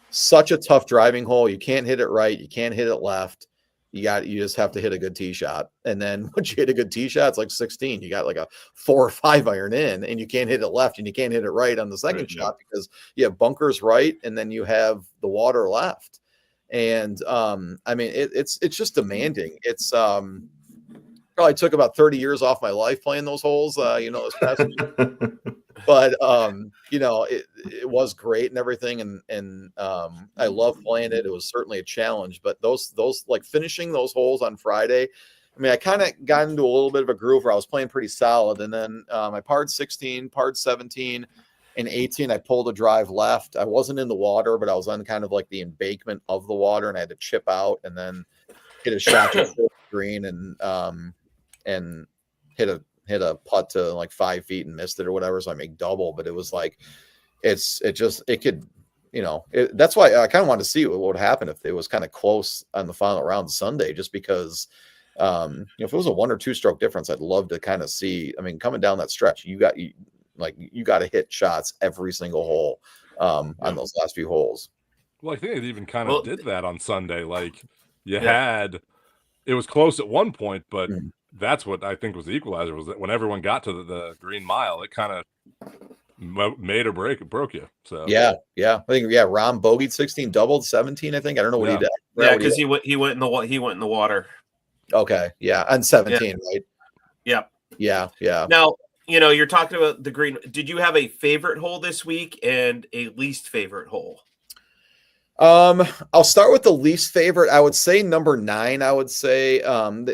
such a tough driving hole. You can't hit it right. You can't hit it left. You just have to hit a good tee shot. And then once you hit a good tee shot, it's like 16. You got like a 4 or 5-iron in, and you can't hit it left and you can't hit it right on the second shot because you have bunkers right, and then you have the water left. And I mean, it's just demanding. It's probably took about 30 years off my life playing those holes, this past year. But it was great and everything, and I love playing it. It was certainly a challenge, but those like finishing those holes on Friday, I mean, I kind of got into a little bit of a groove where I was playing pretty solid, and then I parred 16, parred 17, and 18. I pulled a drive left. I wasn't in the water, but I was on kind of like the embankment of the water, and I had to chip out and then hit a shot to the green and hit a putt to like 5 feet and missed it or whatever. So I make double, but it was like, that's why I kind of wanted to see what would happen if it was kind of close on the final round Sunday, just because, if it was a 1 or 2 stroke difference, I'd love to kind of see, I mean, coming down that stretch, you got to hit shots every single hole, on those last few holes. Well, I think it even kind of did that on Sunday. Like it was close at one point, but that's what I think was the equalizer, was that when everyone got to the green mile, it kind of made or broke you. So yeah, I think Rom bogeyed 16, doubled 17. I think I don't know what he did. Yeah, because he went in the water. Okay, yeah, on 17, right? Yeah. Now you're talking about the green. Did you have a favorite hole this week and a least favorite hole? I'll start with the least favorite. I would say number 9. I would say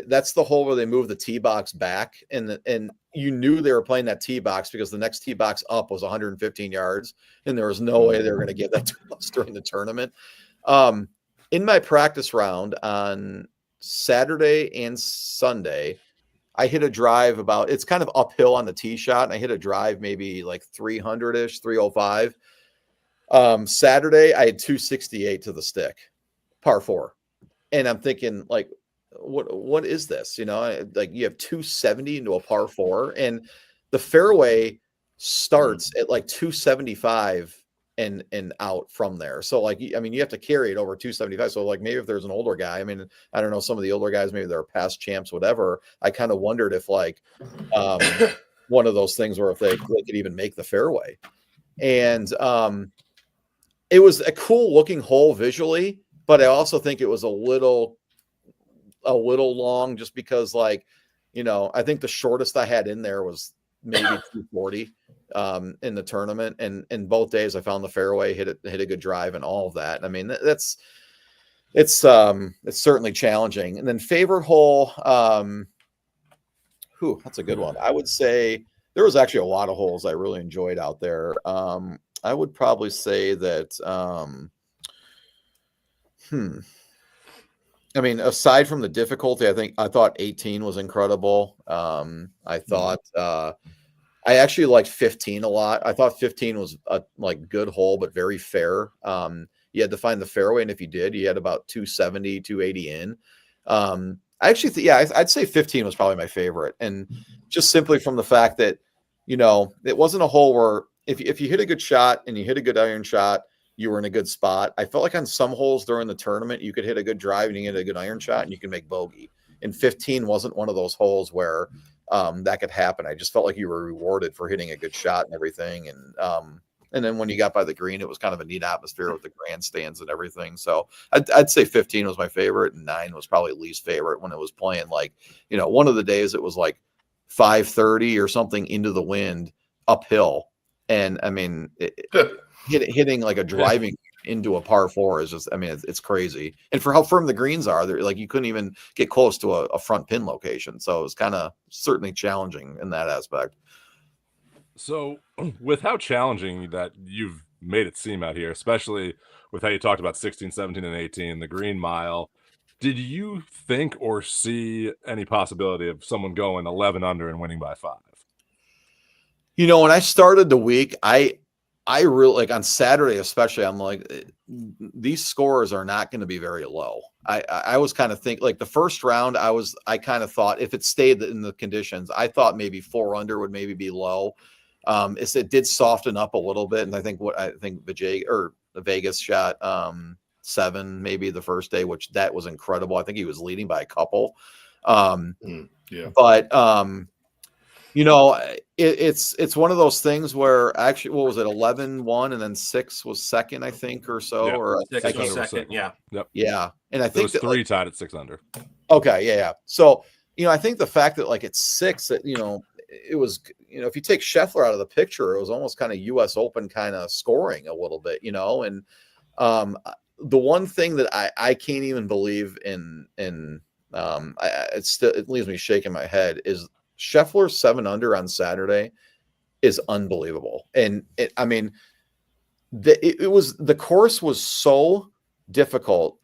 that's the hole where they moved the tee box back, and you knew they were playing that tee box because the next tee box up was 115 yards, and there was no way they were going to give that to us during the tournament. In my practice round on Saturday and Sunday, I hit a drive it's kind of uphill on the tee shot, and I hit a drive maybe like 300-ish, 305. Saturday I had 268 to the stick, par 4. And I'm thinking, like, what is this? You know, like you have 270 into a par 4, and the fairway starts at like 275 and out from there. So like, I mean, you have to carry it over 275. So like maybe if there's an older guy, I mean, I don't know, some of the older guys, maybe they're past champs, whatever. I kind of wondered if like one of those things where if they could even make the fairway. And it was a cool looking hole visually, but I also think it was a little long just because like, you know, I think the shortest I had in there was maybe 240 in the tournament, and in both days I found the fairway, hit a good drive and all of that. I mean, it's certainly challenging. And then favorite hole, that's a good one. I would say there was actually a lot of holes I really enjoyed out there. I would probably say that I mean, aside from the difficulty, I thought 18 was incredible. I thought I actually liked 15 a lot. I thought 15 was a like good hole, but very fair. You had to find the fairway, and if you did, you had about 270, 280 in. I actually I'd say 15 was probably my favorite, and just simply from the fact that, you know, it wasn't a hole where if you hit a good shot and you hit a good iron shot, you were in a good spot. I felt like on some holes during the tournament, you could hit a good drive and you hit a good iron shot and you can make bogey. And 15 wasn't one of those holes where that could happen. I just felt like you were rewarded for hitting a good shot and everything. And then when you got by the green, it was kind of a neat atmosphere with the grandstands and everything. So I'd say 15 was my favorite, and 9 was probably least favorite when it was playing. Like, you know, one of the days it was like 530 or something into the wind uphill. And I mean, hitting like a driving into a par 4 is just, I mean, it's crazy. And for how firm the greens are, they're like, you couldn't even get close to a front pin location. So it was kind of certainly challenging in that aspect. So with how challenging that you've made it seem out here, especially with how you talked about 16, 17, and 18, the green mile, did you think or see any possibility of someone going 11 under and winning by 5? You know, when I started the week, I really, like on Saturday especially, I'm like, these scores are not going to be very low. I was kind of like the first round, I kind of thought if it stayed in the conditions, I thought maybe 4 under would maybe be low. It did soften up a little bit, and I think the Vegas shot 7 maybe the first day, which that was incredible. I think he was leading by a couple. But you know, it's one of those things where actually, what was it, 11-1 and then 6 was second, I think, or so, or 6 was second, yeah. Yep. Yeah, and I think there was 3 tied at 6 under. Okay, yeah. So, you know, I think the fact that like it's 6, that, you know, it was, you know, if you take Scheffler out of the picture, it was almost kind of U.S. Open kind of scoring a little bit, you know. And the one thing that I can't even believe in, it leaves me shaking my head, is Scheffler's 7 under on Saturday is unbelievable. And I mean, the course was so difficult,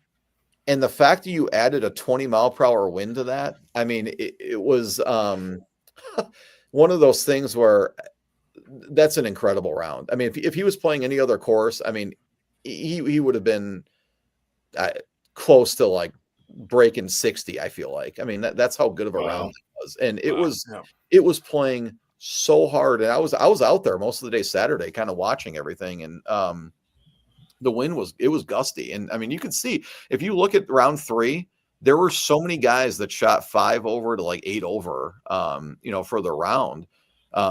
and the fact that you added a 20-mile-per-hour wind to that, I mean, it was one of those things where that's an incredible round. I mean, if he was playing any other course, I mean, he would have been close to like breaking 60. I feel like. I mean, that's how good of a round it was, and it was playing so hard. And I was out there most of the day Saturday, kind of watching everything, and the wind was gusty. And I mean, you could see if you look at round 3. There were so many guys that shot 5 over to like 8 over, you know, for the round,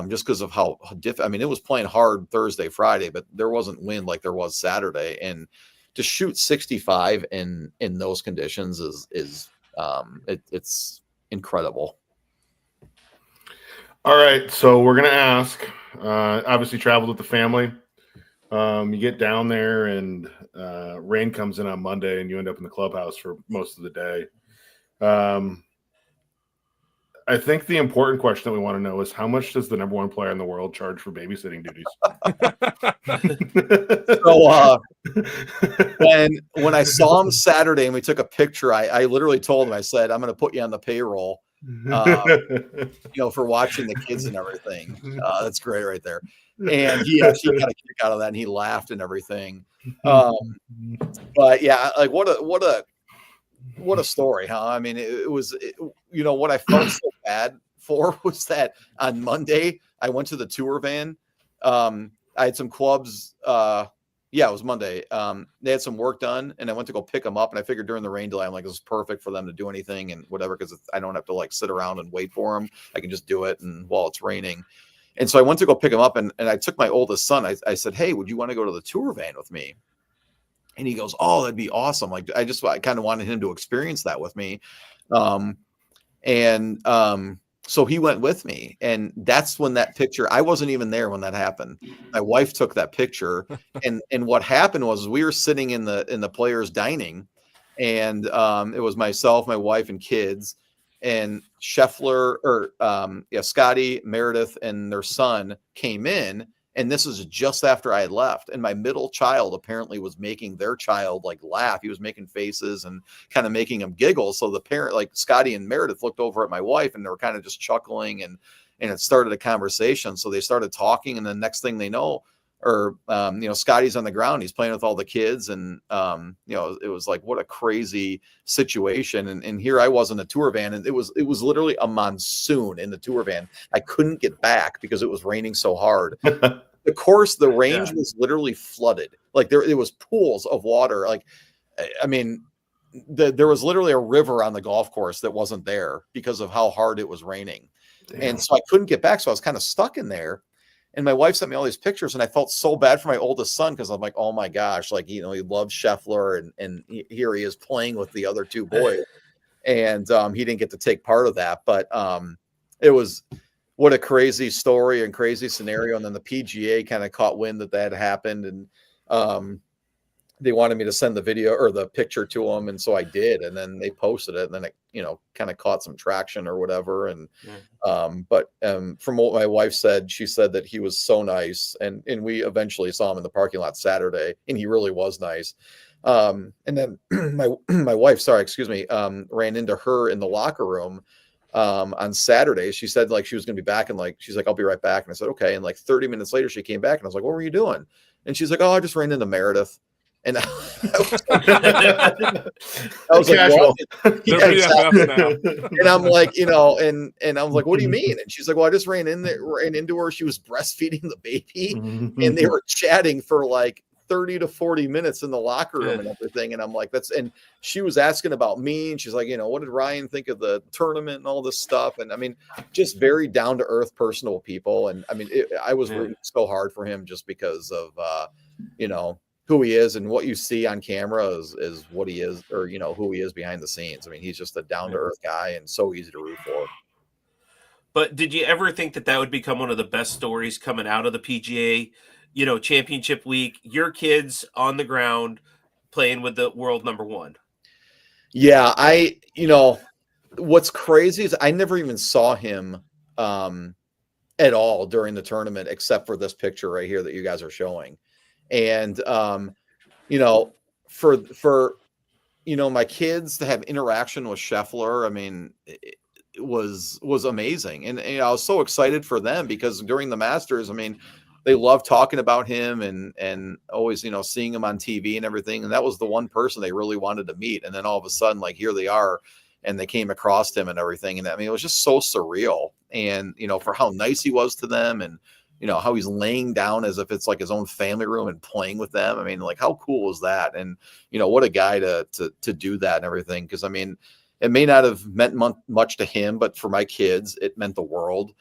just because of how I mean, it was playing hard Thursday, Friday, but there wasn't wind like there was Saturday. And to shoot 65 in those conditions is it's incredible. All right, so we're gonna ask. Obviously, traveled with the family. You get down there and rain comes in on Monday and you end up in the clubhouse for most of the day. I think the important question that we want to know is, how much does the number 1 player in the world charge for babysitting duties? So when I saw him Saturday and we took a picture, I literally told him, I said, I'm going to put you on the payroll, you know, for watching the kids and everything. That's great right there. And he actually got a kick out of that, and he laughed and everything. But yeah, like what a what a story, huh? I mean, it was, what I felt so bad for was that on Monday I went to the tour van. I had some clubs. Yeah, it was Monday. They had some work done, and I went to go pick them up. And I figured during the rain delay, I'm like, this is perfect for them to do anything and whatever, because I don't have to like sit around and wait for them. I can just do it, and while it's raining. And so I went to go pick him up, and I took my oldest son. I said, hey, would you want to go to the tour van with me? And he goes, oh, that'd be awesome. Like I kind of wanted him to experience that with me. So he went with me, and that's when that picture, I wasn't even there when that happened. My wife took that picture, and what happened was we were sitting in the players' dining, and it was myself, my wife, and kids, and Scheffler Scottie, Meredith, and their son came in. And this is just after I had left. And my middle child apparently was making their child like laugh. He was making faces and kind of making them giggle. So the parent, like Scottie and Meredith, looked over at my wife, and they were kind of just chuckling, and it started a conversation. So they started talking. And the next thing they know, Scottie's on the ground, he's playing with all the kids. And, it was like, what a crazy situation. And here I was in a tour van, and it was literally a monsoon in the tour van. I couldn't get back because it was raining so hard. The course, the range was literally flooded. Like it was pools of water. Like, I mean, there was literally a river on the golf course that wasn't there because of how hard it was raining. Damn. And so I couldn't get back. So I was kind of stuck in there. And my wife sent me all these pictures, and I felt so bad for my oldest son, because I'm like, oh my gosh, like, he loves Scheffler, and here he is playing with the other two boys. And he didn't get to take part of that. But it was, what a crazy story and crazy scenario. And then the PGA kind of caught wind that had happened, and they wanted me to send the video or the picture to them, and so I did. And then they posted it, and then it kind of caught some traction or whatever. And but from what my wife said, she said that he was so nice, and we eventually saw him in the parking lot Saturday, and he really was nice. And then my wife, ran into her in the locker room on Saturday. She said like she was going to be back, and she's like, I'll be right back. And I said, okay. And like 30 minutes later, she came back, and I was like, what were you doing? And she's like, oh, I just ran into Meredith. And I was casual. Like, and I'm like, and I'm like, what do you mean? And she's like, well, I just ran into her. She was breastfeeding the baby, and they were chatting for like 30 to 40 minutes in the locker room and everything. And I'm like, and she was asking about me, and she's like, what did Ryan think of the tournament and all this stuff? And I mean, just very down to earth, personal people. And I mean, I was rooting so hard for him just because of, who he is, and what you see on camera is what he is, or who he is behind the scenes. I mean, he's just a down to earth guy, and so easy to root for. But did you ever think that would become one of the best stories coming out of the PGA, championship week? Your kids on the ground playing with the world number one. Yeah, what's crazy is I never even saw him at all during the tournament, except for this picture right here that you guys are showing. And, for my kids to have interaction with Scheffler, I mean, it was amazing. And I was so excited for them, because during the Masters, I mean, they loved talking about him and always, seeing him on TV and everything. And that was the one person they really wanted to meet. And then all of a sudden, like, here they are, and they came across him and everything. And I mean, it was just so surreal. And, for how nice he was to them, and, how he's laying down as if it's like his own family room and playing with them. I mean, like, how cool was that? And, what a guy to do that and everything. Cause I mean, it may not have meant much to him, but for my kids, it meant the world.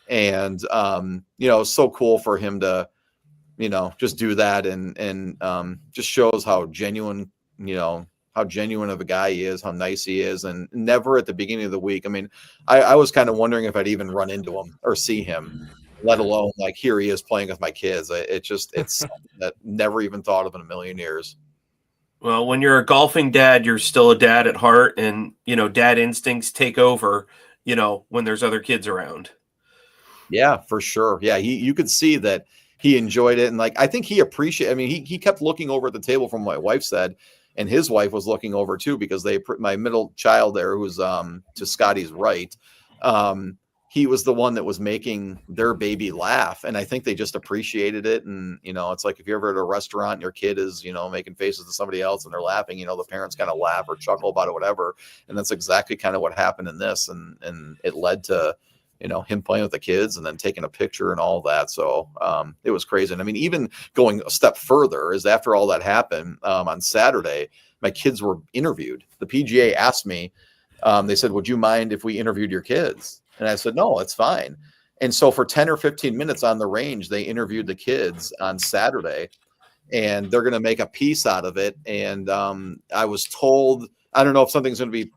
And, it's so cool for him to, just do that. And just shows how genuine of a guy he is, how nice he is. And never at the beginning of the week. I mean, I was kind of wondering if I'd even run into him or see him, let alone like, here he is playing with my kids. It's something that never even thought of in a million years. Well, when you're a golfing dad, you're still a dad at heart, and, dad instincts take over, when there's other kids around. Yeah, for sure. Yeah. You could see that he enjoyed it. And like, I think he appreciated, I mean, he kept looking over at the table from what my wife said, and his wife was looking over too, because my middle child there, who's to Scottie's right, he was the one that was making their baby laugh. And I think they just appreciated it. And, it's like, if you're ever at a restaurant and your kid is, making faces to somebody else and they're laughing, the parents kind of laugh or chuckle about it, whatever. And that's exactly kind of what happened in this. And it led to, him playing with the kids and then taking a picture and all that. So it was crazy. And I mean, even going a step further is after all that happened on Saturday, my kids were interviewed. The PGA asked me, they said, would you mind if we interviewed your kids? And I said, no, it's fine. And so for 10 or 15 minutes on the range, they interviewed the kids on Saturday, and they're going to make a piece out of it. And I was told, I don't know if something's going to be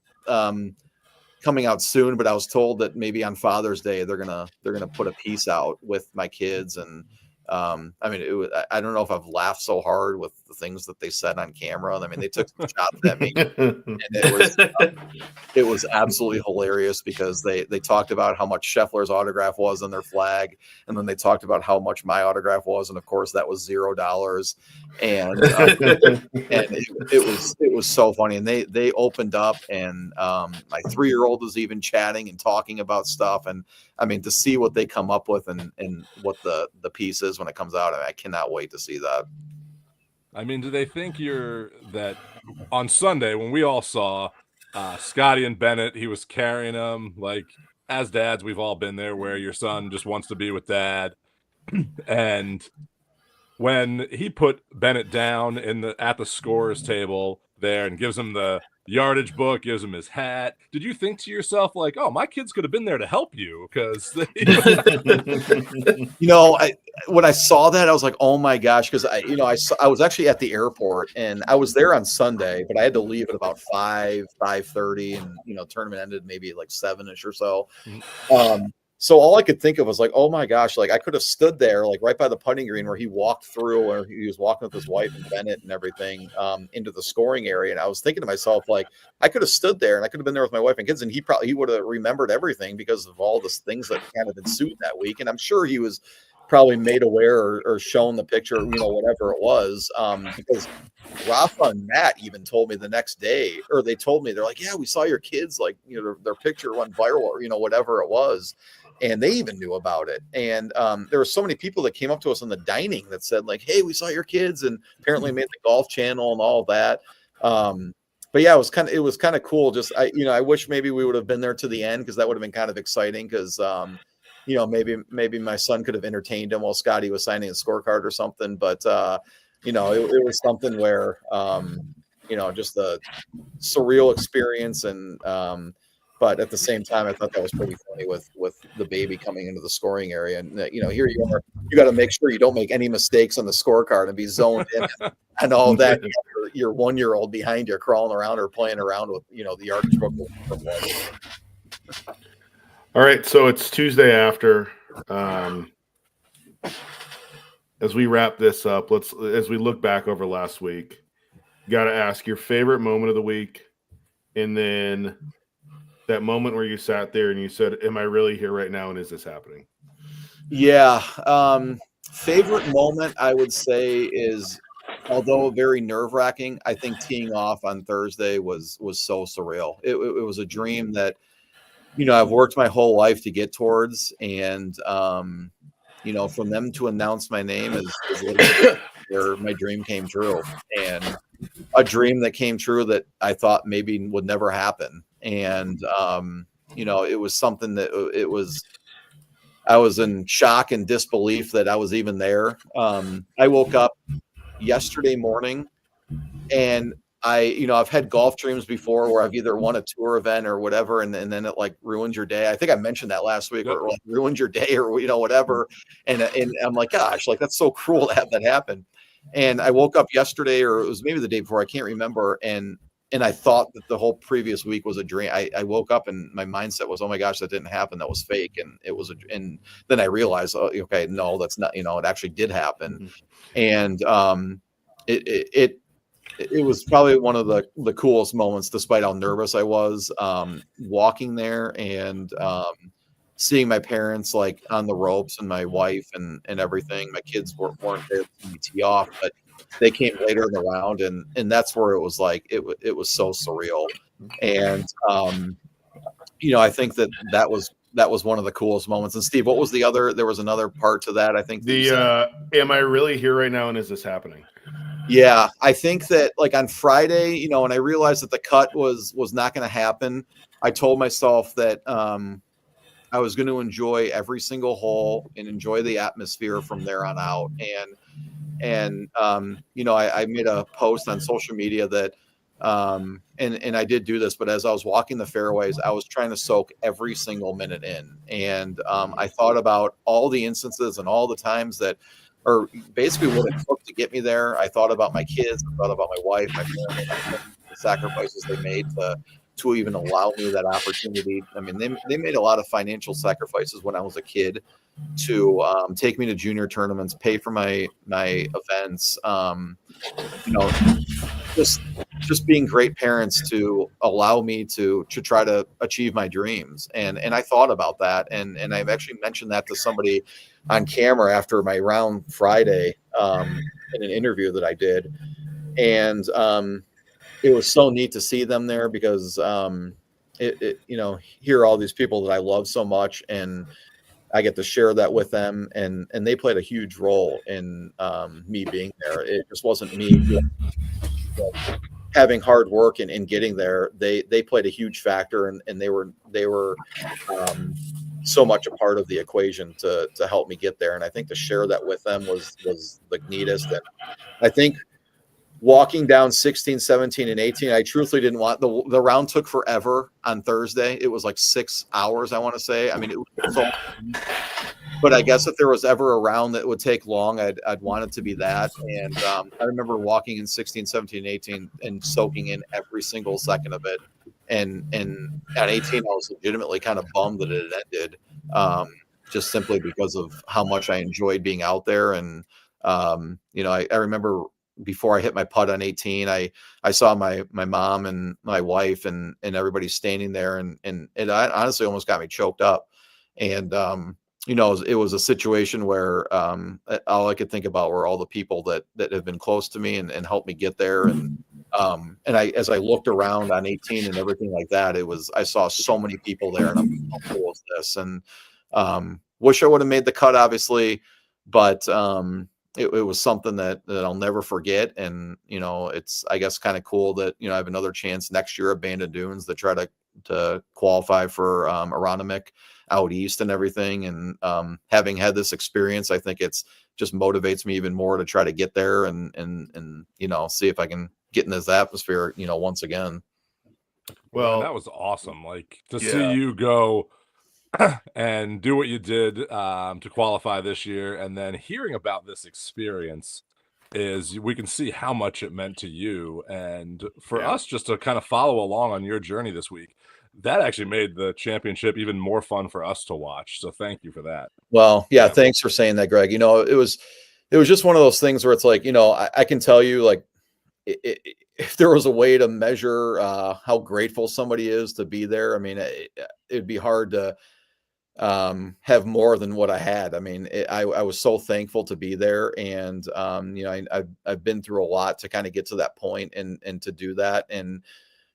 coming out soon, but I was told that maybe on Father's Day, they're going to put a piece out with my kids. And I mean, I don't know if I've laughed so hard with the things that they said on camera. I mean, they took some shots at me, and it was absolutely hilarious because they talked about how much Scheffler's autograph was on their flag, and then they talked about how much my autograph was, and of course that was $0. And it was so funny. And they opened up, and my 3-year-old was even chatting and talking about stuff. And I mean, to see what they come up with and what the piece is when it comes out, I cannot wait to see that. I mean, do they think that on Sunday when we all saw Scottie and Bennett, he was carrying them, like, as dads, we've all been there where your son just wants to be with dad. And when he put Bennett down at the scorer's table there and gives him the yardage book, gives him his hat, did you think to yourself, like, oh, my kids could have been there to help you? Because when I saw that, I was like, oh my gosh, because I was actually at the airport, and I was there on Sunday, but I had to leave at about 5:30, and tournament ended maybe like 7ish or so. So all I could think of was like, oh my gosh, like I could have stood there like right by the putting green where he walked through, where he was walking with his wife and Bennett and everything into the scoring area. And I was thinking to myself, like, I could have stood there and I could have been there with my wife and kids, and he would have remembered everything because of all the things that kind of ensued that week. And I'm sure he was probably made aware or shown the picture, whatever it was, because Rafa and Matt even told me the next day, or they told me, they're like, yeah, we saw your kids, like, their picture went viral, or, whatever it was. And they even knew about it. And there were so many people that came up to us in the dining that said, like, hey, we saw your kids, and apparently made the Golf Channel and all that. But yeah, it was kind of cool. Just, I wish maybe we would have been there to the end, because that would have been kind of exciting, because, maybe my son could have entertained him while Scottie was signing a scorecard or something. But, it was something where, just a surreal experience. And, but at the same time, I thought that was pretty funny with the baby coming into the scoring area. And, here you are, you got to make sure you don't make any mistakes on the scorecard and be zoned in and all that. Your 1-year-old behind you crawling around or playing around with, the yardage book. All right. So it's Tuesday after. As we wrap this up, as we look back over last week, you got to ask your favorite moment of the week. And then that moment where you sat there and you said, am I really here right now? And is this happening? Yeah. Favorite moment, I would say, is, although very nerve-wracking, I think teeing off on Thursday was so surreal. It was a dream that, I've worked my whole life to get towards. And, from them to announce my name is literally where my dream came true. And a dream that came true that I thought maybe would never happen. And, it was something that I was in shock and disbelief that I was even there. I woke up yesterday morning, and I've had golf dreams before where I've either won a tour event or whatever, and then it like ruins your day. I think I mentioned that last week, or like ruins your day, or whatever. And I'm like, gosh, like that's so cruel to have that happen. And I woke up yesterday, or it was maybe the day before, I can't remember, and I thought that the whole previous week was a dream. I woke up and my mindset was, oh my gosh, that didn't happen. That was fake. And it was, and then I realized, oh, okay, no, that's not, it actually did happen. And it was probably one of the coolest moments, despite how nervous I was, walking there and seeing my parents like on the ropes, and my wife and everything. My kids weren't there to tee off, but they came later in the round, and that's where it was like it was so surreal. And I think that was that was one of the coolest moments. And Steve, what was the other? There was another part to that. I think am I really here right now, and is this happening? Yeah, I think that like on Friday, you know, when I realized that the cut was not going to happen, I told myself that I was going to enjoy every single hole and enjoy the atmosphere from there on out. And you know, I made a post on social media that and I did do this, but as I was walking the fairways, I was trying to soak every single minute in. And I thought about all the instances and all the times that, or basically what it took to get me there. I thought about my kids, I thought about my wife, my family, the sacrifices they made to even allow me that opportunity. I mean, they made a lot of financial sacrifices when I was a kid to take me to junior tournaments, pay for my events, you know, just being great parents to allow me to try to achieve my dreams. And I thought about that. And I've actually mentioned that to somebody on camera after my round Friday in an interview that I did. And it was so neat to see them there because you know, hear all these people that I love so much, and I get to share that with them, and they played a huge role in me being there. It just wasn't me having hard work and getting there. They played a huge factor, and they were so much a part of the equation to help me get there. And I think to share that with them was the neatest. And I think walking down 16, 17, and 18, I truthfully didn't want the round took forever on Thursday. It was like 6 hours, I want to say. I mean, it was so, but I guess if there was ever a round that would take long, I'd want it to be that. And I remember walking in 16, 17, 18 and soaking in every single second of it. And at 18, I was legitimately kind of bummed that it ended, just simply because of how much I enjoyed being out there. And, you know, I remember before I hit my putt on 18, I saw my mom and my wife and everybody standing there, and it honestly almost got me choked up. And, you know, it was a situation where all I could think about were all the people that have been close to me and helped me get there. And as I looked around on 18 and everything like that, I saw so many people there, and I'm how cool is this? And wish I would have made the cut, obviously, but it was something that I'll never forget. And, you know, it's, I guess, kind of cool that, you know, I have another chance next year at Band of Dunes to try to qualify for Aronimink out east and everything. And having had this experience, I think it's just motivates me even more to try to get there and you know, see if I can get in this atmosphere, you know, once again. Well, that was awesome. Like to see you go and do what you did to qualify this year, and then hearing about this experience is we can see how much it meant to you, and for us just to kind of follow along on your journey this week. That actually made the championship even more fun for us to watch. So thank you for that. Well, yeah, thanks for saying that, Greg. You know, it was just one of those things where it's like, you know, I can tell you, like, if there was a way to measure how grateful somebody is to be there, I mean, it'd be hard to have more than what I had. I mean, I was so thankful to be there, and you know, I've been through a lot to kind of get to that point and to do that. And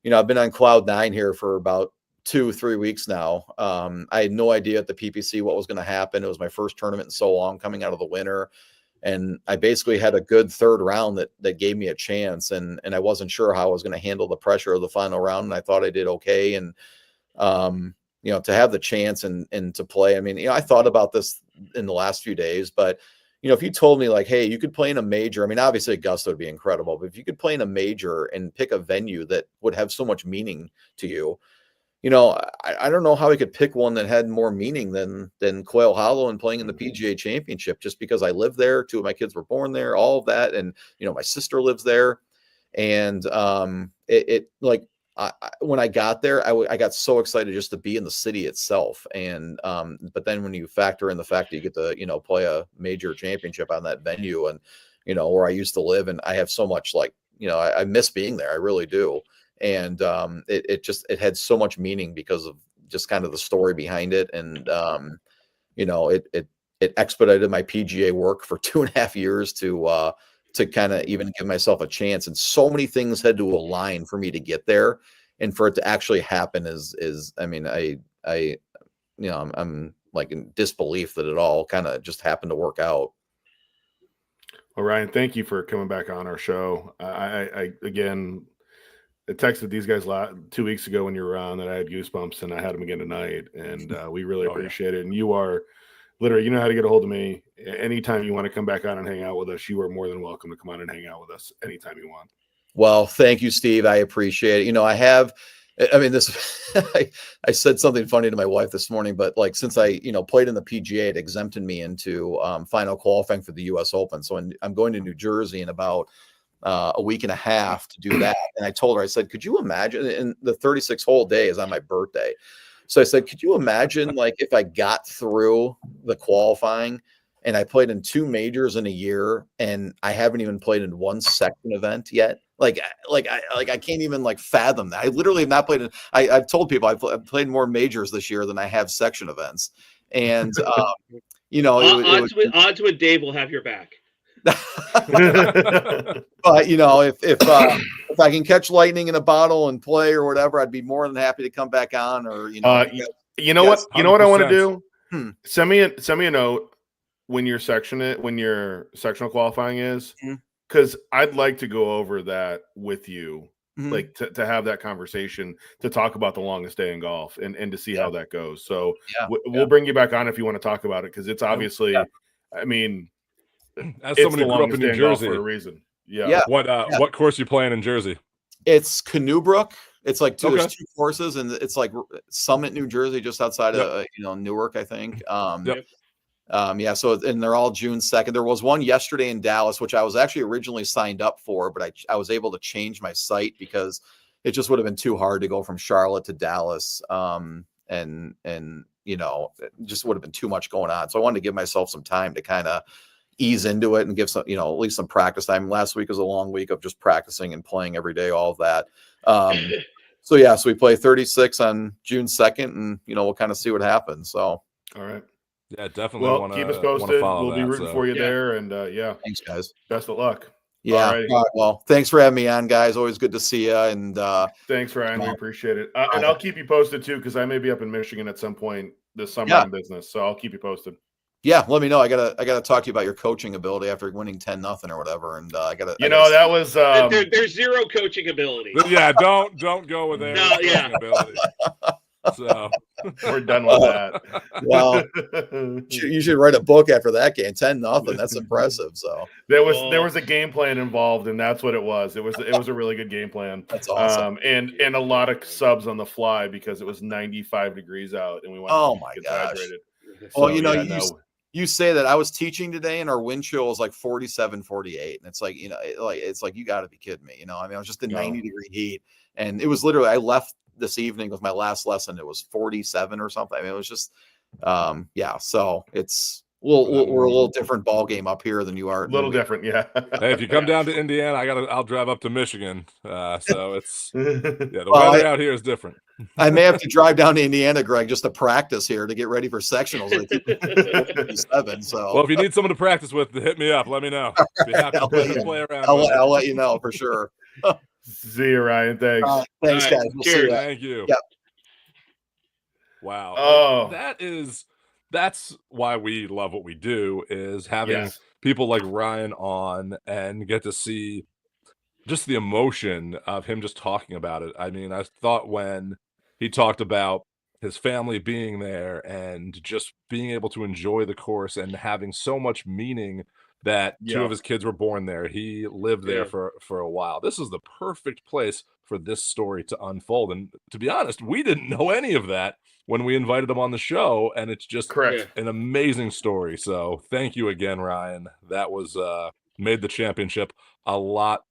you know, I've been on cloud 9 here for about 2-3 weeks now. I had no idea at the PPC what was going to happen. It was my first tournament in so long, coming out of the winter, and I basically had a good third round that gave me a chance, and I wasn't sure how I was going to handle the pressure of the final round, and I thought I did okay. And you know, to have the chance and to play, I mean, you know, I thought about this in the last few days, but you know, if you told me like, hey, you could play in a major, I mean, obviously Augusta would be incredible, but if you could play in a major and pick a venue that would have so much meaning to you, you know, I don't know how I could pick one that had more meaning than Quail Hollow and playing in the PGA Championship, just because I live there. 2 of my kids were born there, all of that. And, you know, my sister lives there. And when I got there, I got so excited just to be in the city itself. And but then when you factor in the fact that you get to, you know, play a major championship on that venue, and, you know, where I used to live, and I have so much, like, you know, I miss being there. I really do. And it had so much meaning because of just kind of the story behind it. And you know, it expedited my PGA work for 2.5 years to kind of even give myself a chance. And so many things had to align for me to get there, and for it to actually happen is, I mean, I'm like in disbelief that it all kind of just happened to work out. Well, Ryan, thank you for coming back on our show. I again, I texted these guys 2 weeks ago when you were on that I had goosebumps, and I had them again tonight, and we really appreciate it. And you are literally, you know how to get a hold of me. Anytime you want to come back on and hang out with us, you are more than welcome to come on and hang out with us anytime you want. Well, thank you, Steve. I appreciate it. I said something funny to my wife this morning, but like, since I, played in the PGA, it exempted me into final qualifying for the US Open. So I'm going to New Jersey in about a week and a half to do that. And I told her, I said, could you imagine, and the 36 hole day is on my birthday. So I said, could you imagine like if I got through the qualifying and I played in 2 majors in a year and I haven't even played in one section event yet? I can't even like fathom that. I literally have not played. I've told people I've played more majors this year than I have section events. And, odds with Dave will have your back. But if I can catch lightning in a bottle and play or whatever, I'd be more than happy to come back on. Or you know what I want to do? Send me a note when your sectional qualifying is, because I'd like to go over that with you, like to have that conversation, to talk about the longest day in golf and to see how that goes. So we'll bring you back on if you want to talk about it, because it's obviously, I mean. As someone who grew up in New Jersey, for a reason. What course you playing in Jersey? It's Canoe Brook. It's like there's 2 courses, and it's like Summit, New Jersey, just outside of Newark, I think. So and they're all June 2nd. There was one yesterday in Dallas, which I was actually originally signed up for, but I was able to change my site because it just would have been too hard to go from Charlotte to Dallas. And it just would have been too much going on. So I wanted to give myself some time to kind of ease into it and give some, at least some practice time. Last week was a long week of just practicing and playing every day, all of that. So we play 36 on June 2nd, and we'll kind of see what happens. So all right. Yeah, definitely. Well, keep us posted. We'll be rooting for you there. And thanks, guys. Best of luck. Yeah. All right. Well, thanks for having me on, guys. Always good to see you. And thanks, Ryan. We appreciate it. And I'll keep you posted too, because I may be up in Michigan at some point this summer in business. So I'll keep you posted. Yeah, let me know. I gotta talk to you about your coaching ability after winning 10-0 or whatever. And that was there's zero coaching ability. Yeah, don't go with their coaching ability. So we're done with that. Well, you should write a book after that game. 10-0. That's impressive. So there was a game plan involved, and that's what it was. It was a really good game plan. That's awesome. And a lot of subs on the fly because it was 95 degrees out, and we went. Oh my gosh. So, well, you say that. I was teaching today and our wind chill was like 47, 48. And it's like, it's like, you got to be kidding me. I was just in 90-degree heat, and it was literally, I left this evening with my last lesson. It was 47 or something. I mean, it was just, so it's, we're a little different ball game up here than you are. A little different. Yeah. Hey, if you come down to Indiana, I'll drive up to Michigan. So it's, the weather out here is different. I may have to drive down to Indiana, Greg, just to practice here to get ready for sectionals. So, well, if you need someone to practice with, hit me up. Let me know. Be happy to play around. I'll let you know for sure. See you, Ryan. Thanks. Thanks, guys. We'll see you. Thank you. Yep. Wow. Oh, that's why we love what we do, is having people like Ryan on and get to see just the emotion of him just talking about it. I mean, I thought when he talked about his family being there and just being able to enjoy the course and having so much meaning that 2 of his kids were born there. He lived there for a while. This is the perfect place for this story to unfold. And to be honest, we didn't know any of that when we invited him on the show, and it's just an amazing story. So thank you again, Ryan. That was made the championship a lot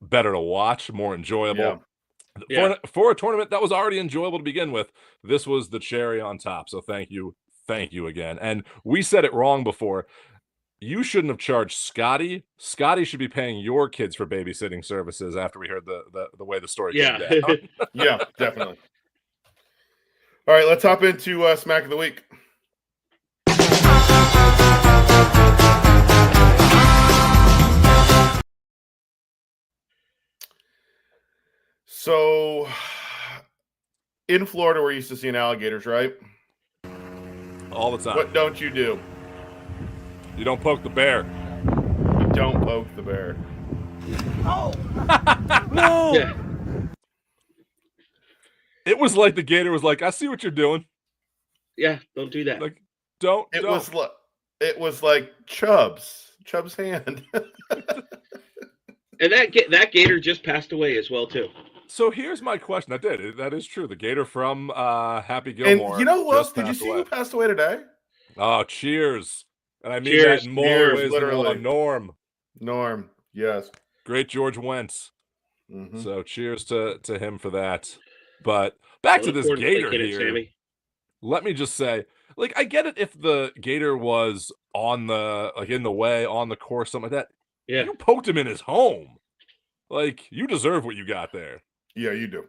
better to watch, more enjoyable. For a tournament that was already enjoyable to begin with, this was the cherry on top. So thank you again. And we said it wrong before. You shouldn't have charged Scottie. Scottie should be paying your kids for babysitting services after we heard the way the story came down. Yeah, definitely. All right, let's hop into Smack of the Week. So in Florida, we're used to seeing alligators, right? all the time. What don't you do? You don't poke the bear. You don't poke the bear. Oh! No! Yeah. It was like the gator was like, I see what you're doing. Yeah, don't do that. Like, don't. It was like Chubb's hand. And that gator just passed away as well too. So here's my question. That is true. The gator from Happy Gilmore. And you know who else? Did you passed see away. who passed away today? Oh, cheers. And I mean Cheers. that in more Cheers, ways literally. than one. Norm. Yes. Great George Wentz. Mm-hmm. So cheers to him for that. But back to this gator here. Sammy. Let me just say, like, I get it if the gator was on the, like, in the way, on the course, something like that. Yeah. You poked him in his home. Like, you deserve what you got there. Yeah, you do.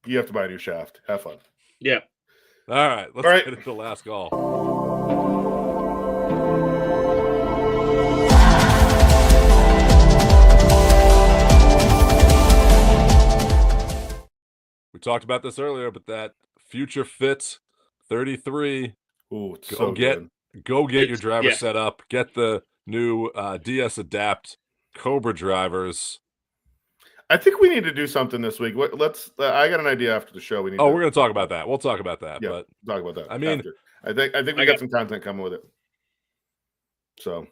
You have to buy a new shaft. Have fun. Yeah. All right, let's get into the last golf. We talked about this earlier, but that Future Fit 33. Ooh, go get your driver set up. Get the new DS Adapt Cobra drivers. I think we need to do something this week. Let's. I got an idea after the show. We're going to talk about that. We'll talk about that. Yeah, but talk about that. I mean, after. I think we got some content coming with it. So,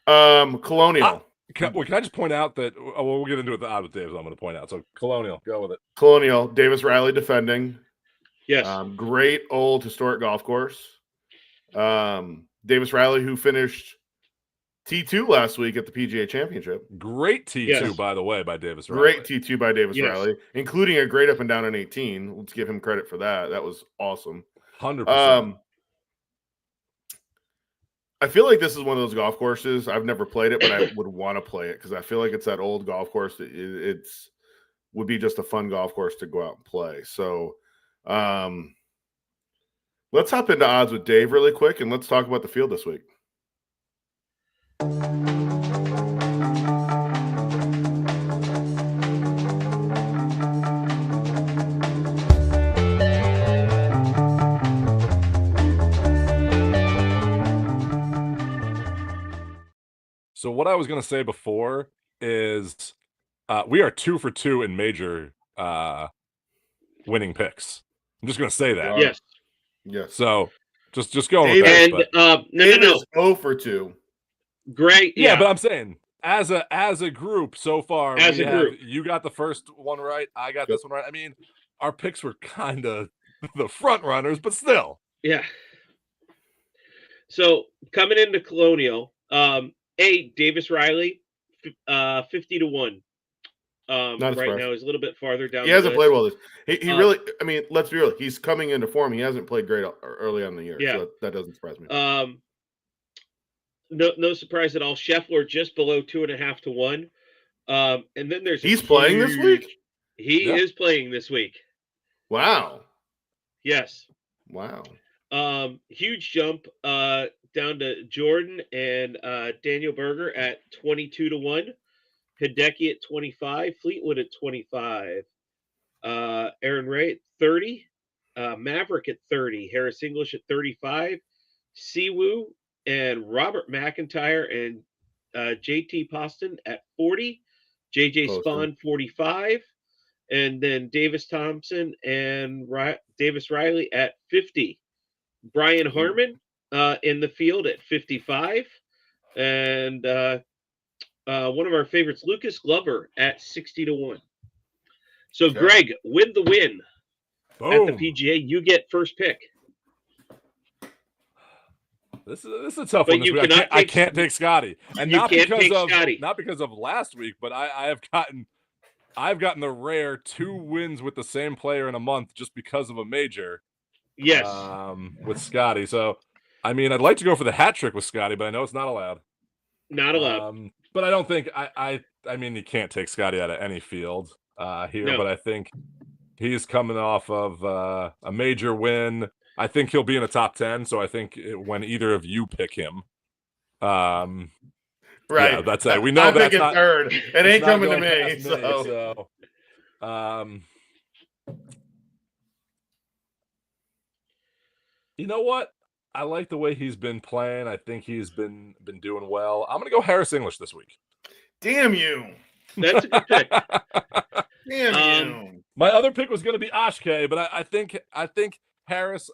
Colonial. Can I just point out that we'll get into it with Dave. I'm going to point out. So Colonial, go with it. Colonial, Davis Riley defending. Yes. Great old historic golf course. Davis Riley, who finished T2 last week at the PGA Championship. Great T2, by the way, by Davis Riley. Great T2 by Davis Riley, including a great up and down on 18. Let's give him credit for that. That was awesome. 100%. I feel like this is one of those golf courses. I've never played it, but I would want to play it because I feel like it's that old golf course. It's would be just a fun golf course to go out and play. So let's hop into odds with Dave really quick, and let's talk about the field this week. So what I was going to say before is we are 2 for 2 in major winning picks. I'm just going to say that. Yes. Yes. So just going with that. And no. 0 for 2. Great. Yeah, but I'm saying as a group so far, group, you got the first one right. I got this one right. I mean, our picks were kind of the front runners, but still. Yeah. So coming into Colonial, Davis Riley, 50-1. Right now is a little bit farther down. He hasn't played well this. He really. I mean, let's be real. He's coming into form. He hasn't played great early on in the year. Yeah, so that doesn't surprise me. No surprise at all. Scheffler just below 2.5 to 1. And then he's playing this week. He is playing this week. Wow. Yes. Wow. Huge jump down to Jordan and Daniel Berger at 22 to 1. Hideki at 25, Fleetwood at 25, Aaron Ray at 30, Maverick at 30, Harris English at 35, Siwoo and Robert McIntyre and JT Poston at 40, JJ Spawn 45, and then Davis Thompson and Davis Riley at 50. Brian Harmon in the field at 55, and one of our favorites, Lucas Glover, at 60 to 1. So, Greg, with the win at the PGA, you get first pick. This is a tough one. I can't take Scottie, and not because of last week, but I've gotten the rare 2 wins with the same player in a month just because of a major. Yes, with Scottie. So, I mean, I'd like to go for the hat trick with Scottie, but I know it's not allowed. Not allowed. But I don't think I mean you can't take Scottie out of any field here. No. But I think he's coming off of a major win. I think he'll be in the top 10. So I think when either of you pick him, right? Yeah, that's it. We know I'm that's not third. It ain't coming to me. So, you know what? I like the way he's been playing. I think he's been doing well. I'm going to go Harris English this week. Damn you. That's a good pick. Damn you. My other pick was going to be Ashke, but I think Harris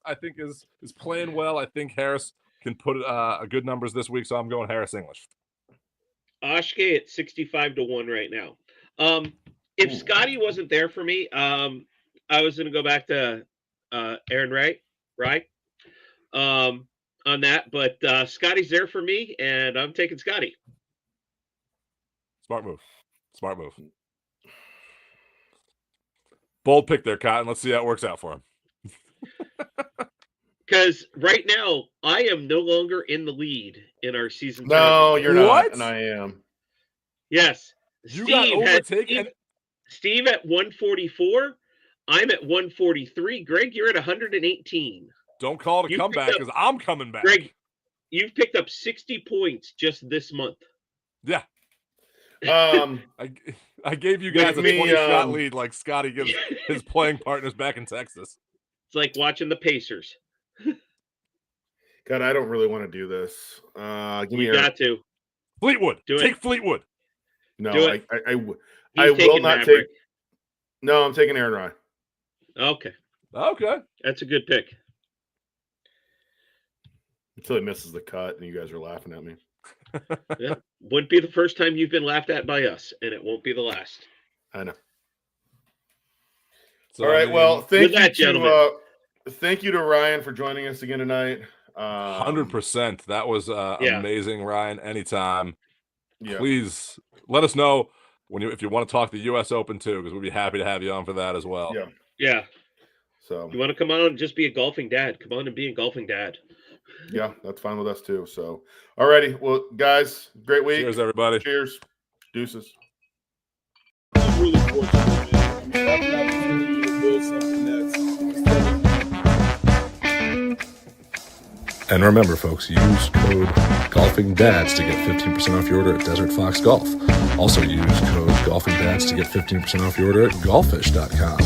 is playing well. I think Harris can put a good numbers this week, so I'm going Harris English. Ashke at 65-1 right now. If Scottie wasn't there for me, I was going to go back to Aaron Rai on that, but Scottie's there for me, and I'm taking Scottie. Smart move. Bold pick there, Cotton. Let's see how it works out for him. Because right now, I am no longer in the lead in our season. No, you're not. What? And I am. Yes. You got overtaken. Steve at 144. I'm at 143. Greg, you're at 118. Don't call it a comeback because I'm coming back. Greg, you've picked up 60 points just this month. Yeah. I gave you guys a 20-shot lead like Scottie gives his playing partners back in Texas. It's like watching the Pacers. God, I don't really want to do this. Give me got to. Fleetwood. Take Fleetwood. No, I will not Maverick. take. No, I'm taking Aaron Rai. Okay. That's a good pick. Until he misses the cut and you guys are laughing at me. Yeah. Wouldn't be the first time you've been laughed at by us, and it won't be the last. I know. So, all right. Well, thank you to Ryan for joining us again tonight. 100%. That was amazing, Ryan. Anytime. Yeah. Please let us know if you want to talk the U.S. Open too, because we'd be happy to have you on for that as well. Yeah. So you want to come on and just be a golfing dad? Come on and be a golfing dad. Yeah, that's fine with us too. So, alrighty. Well, guys, great week. Cheers, everybody. Cheers. Deuces. I'm really fortunate, man. I mean, I've been able to build something that's. And remember, folks, use code GolfingDads to get 15% off your order at Desert Fox Golf. Also use code GolfingDads to get 15% off your order at golfish.com.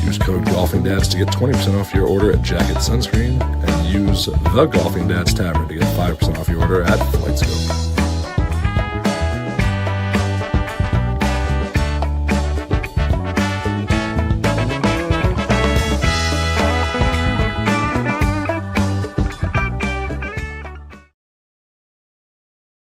Use code GolfingDads to get 20% off your order at Jacket Sunscreen, and use the Golfing Dads Tavern to get 5% off your order at FlightScope.